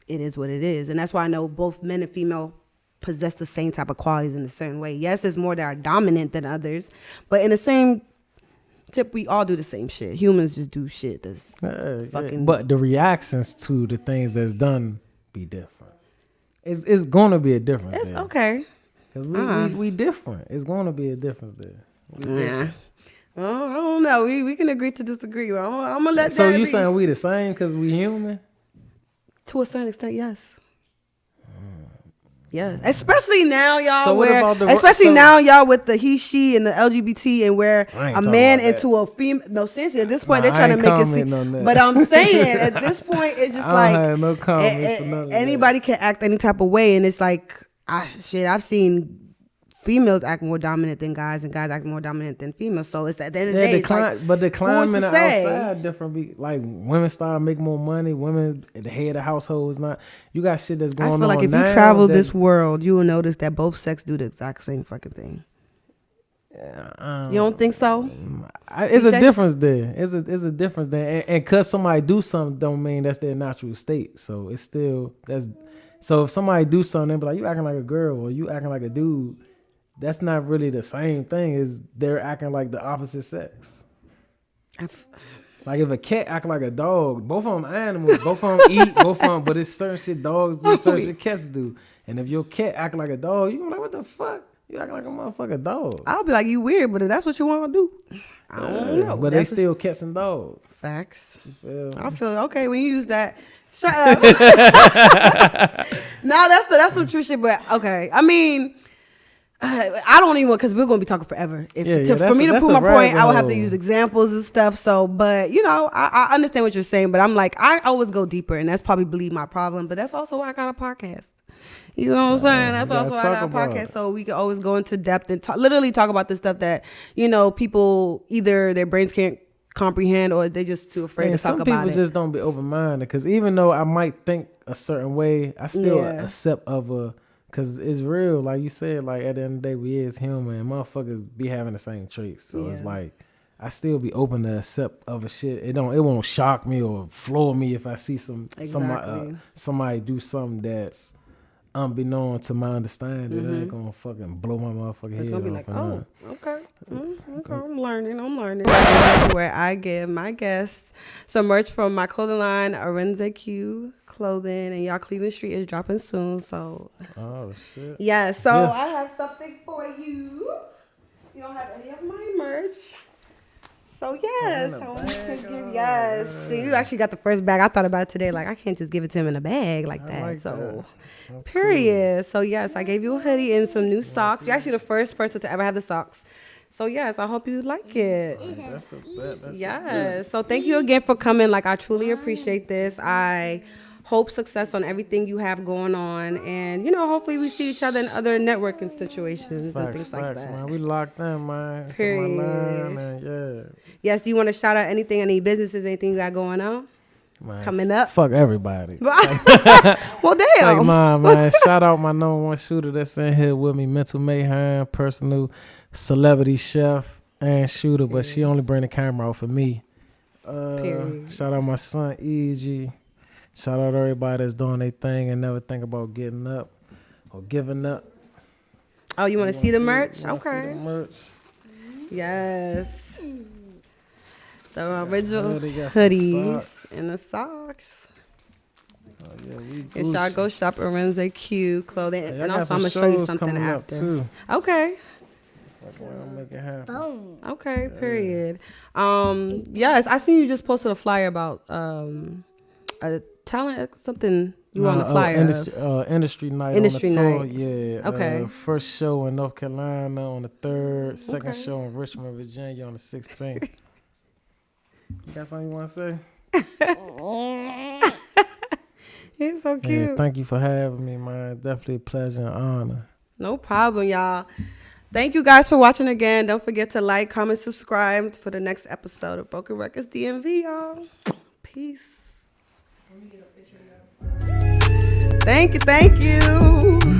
[SPEAKER 1] it is what it is. And that's why I know both men and female possess the same type of qualities in a certain way. Yes, there's more that are dominant than others, but in the same tip, we all do the same shit. Humans just do shit that's fucking.
[SPEAKER 2] But the reactions to the things that's done be different. It's gonna be a difference.
[SPEAKER 1] It's
[SPEAKER 2] there.
[SPEAKER 1] okay.
[SPEAKER 2] Cause we different. It's gonna be a difference there.
[SPEAKER 1] Yeah. Well, I don't know. We can agree to disagree. I'm gonna let
[SPEAKER 2] So
[SPEAKER 1] that
[SPEAKER 2] you
[SPEAKER 1] be.
[SPEAKER 2] saying we the same because we human?
[SPEAKER 1] To a certain extent, yes. Yes, especially now, y'all.
[SPEAKER 2] So what
[SPEAKER 1] where,
[SPEAKER 2] about the-
[SPEAKER 1] especially
[SPEAKER 2] so-
[SPEAKER 1] now, y'all, with the he, she, and the LGBT, and where
[SPEAKER 2] I ain't
[SPEAKER 1] a
[SPEAKER 2] talking
[SPEAKER 1] man
[SPEAKER 2] about that.
[SPEAKER 1] into a female. No, seriously, at this point,
[SPEAKER 2] Nah,
[SPEAKER 1] they're trying
[SPEAKER 2] I
[SPEAKER 1] to
[SPEAKER 2] ain't
[SPEAKER 1] make it seem.
[SPEAKER 2] commenting on that.
[SPEAKER 1] But I'm saying, at this point, it's just
[SPEAKER 2] I
[SPEAKER 1] like
[SPEAKER 2] don't have no comments for none of that.
[SPEAKER 1] anybody can act any type of way, and it's like, I've seen females act more dominant than guys, and guys act more dominant than females. So it's at the end of the day, it's like,
[SPEAKER 2] but the climate
[SPEAKER 1] to say?
[SPEAKER 2] outside different. Be like women start making more money. Women at the head of the household is not. You got shit that's going
[SPEAKER 1] I
[SPEAKER 2] on.
[SPEAKER 1] feel like if you
[SPEAKER 2] now
[SPEAKER 1] travel
[SPEAKER 2] that-
[SPEAKER 1] this world, you will notice that both sex do the exact same fucking thing. You don't think so?
[SPEAKER 2] It's a
[SPEAKER 1] say?
[SPEAKER 2] difference there. It's a difference there, and cause somebody do something don't mean that's their natural state. So it's still that's. So if somebody do something, they be like, you acting like a girl or you acting like a dude. That's not really the same thing as they're acting like the opposite sex. Like if a cat act like a dog, both of them animals, both of them eat, both of them, but it's certain shit dogs do, certain shit cats do. And if your cat act like a dog, you gonna be like, what the fuck? You act like a motherfucking dog.
[SPEAKER 1] I'll be like, you weird, but if that's what you want to do, I don't know.
[SPEAKER 2] But they
[SPEAKER 1] That's
[SPEAKER 2] still cats and dogs.
[SPEAKER 1] facts.
[SPEAKER 2] Feel me?
[SPEAKER 1] I feel okay when you use that. Shut up. No, that's some true shit. But okay, I mean, I don't even because we're gonna be talking forever. For me to prove my point, I would have to use examples and stuff. So, but you know, I understand what you're saying. But I'm like, I always go deeper, and that's probably my problem. But that's also why I got a podcast. You know what I'm saying? That's also why I got a podcast. So we can always go into depth and literally talk about the stuff that, you know, people either their brains can't comprehend or they're just too afraid to talk about it.
[SPEAKER 2] Some people just don't be open-minded because even though I might think a certain way, I still accept other because it's real. Like you said, like at the end of the day, we is human and motherfuckers be having the same traits. So it's like I still be open to accept other shit. It won't shock me or floor me if I see somebody do something that's unbeknown to my understanding. It ain't gonna fucking blow my motherfucking head off.
[SPEAKER 1] It's gonna be like, oh, okay, okay, I'm learning. Where I give my guests some merch from my clothing line, Arenze Q Clothing, and y'all Cleveland Street is dropping soon. So,
[SPEAKER 2] oh shit,
[SPEAKER 1] yeah. So I have something for you. You don't have any of my merch. So yes, I want to give So you actually got the first bag. I thought about it today. Like I can't just give it to him in a bag like that.
[SPEAKER 2] Like
[SPEAKER 1] so.
[SPEAKER 2] That's
[SPEAKER 1] Period. Cool. So yes, I gave you a hoodie and some new socks. You're actually the first person to ever have the socks. So yes, I hope you like it.
[SPEAKER 2] That's a bet.
[SPEAKER 1] Yes. So thank you again for coming. Like I truly appreciate this. I hope success on everything you have going on, and you know, hopefully we see each other in other networking situations and things like that.
[SPEAKER 2] Man. We locked in, man.
[SPEAKER 1] Period. Yes. Do you want to shout out anything, any businesses, anything you got going on?
[SPEAKER 2] Man,
[SPEAKER 1] coming up?
[SPEAKER 2] Fuck everybody.
[SPEAKER 1] Well, damn.
[SPEAKER 2] Like mine, man. Shout out my number one shooter that's in here with me, Mental Mayhem, personal celebrity chef and shooter, but she only bring the camera out for me. Shout out my son, EG. Shout out everybody that's doing their thing and never think about getting up or giving up.
[SPEAKER 1] Oh, you want to see the merch? Okay.
[SPEAKER 2] See the merch.
[SPEAKER 1] Yes. The original
[SPEAKER 2] hoodies
[SPEAKER 1] and the socks.
[SPEAKER 2] Oh, yeah,
[SPEAKER 1] and y'all go shop Arenze Q Clothing.
[SPEAKER 2] Hey,
[SPEAKER 1] and also I'm going to show you something after.
[SPEAKER 2] Too.
[SPEAKER 1] Okay.
[SPEAKER 2] Make it happen.
[SPEAKER 1] Boom. Okay, period. Yes, I seen you just posted a flyer about a talent, something you on the flyer.
[SPEAKER 2] Industry night
[SPEAKER 1] Industry
[SPEAKER 2] on the tour.
[SPEAKER 1] night.
[SPEAKER 2] Yeah.
[SPEAKER 1] Okay.
[SPEAKER 2] First show in North Carolina on the 3rd. Second show in Richmond, Virginia on the 16th. You got something you want to say?
[SPEAKER 1] He's so cute.
[SPEAKER 2] Yeah, thank you for having me, man. Definitely a pleasure and honor.
[SPEAKER 1] No problem, y'all. Thank you guys for watching again. Don't forget to like, comment, subscribe for the next episode of Broken Records DMV, y'all. Peace. Thank you.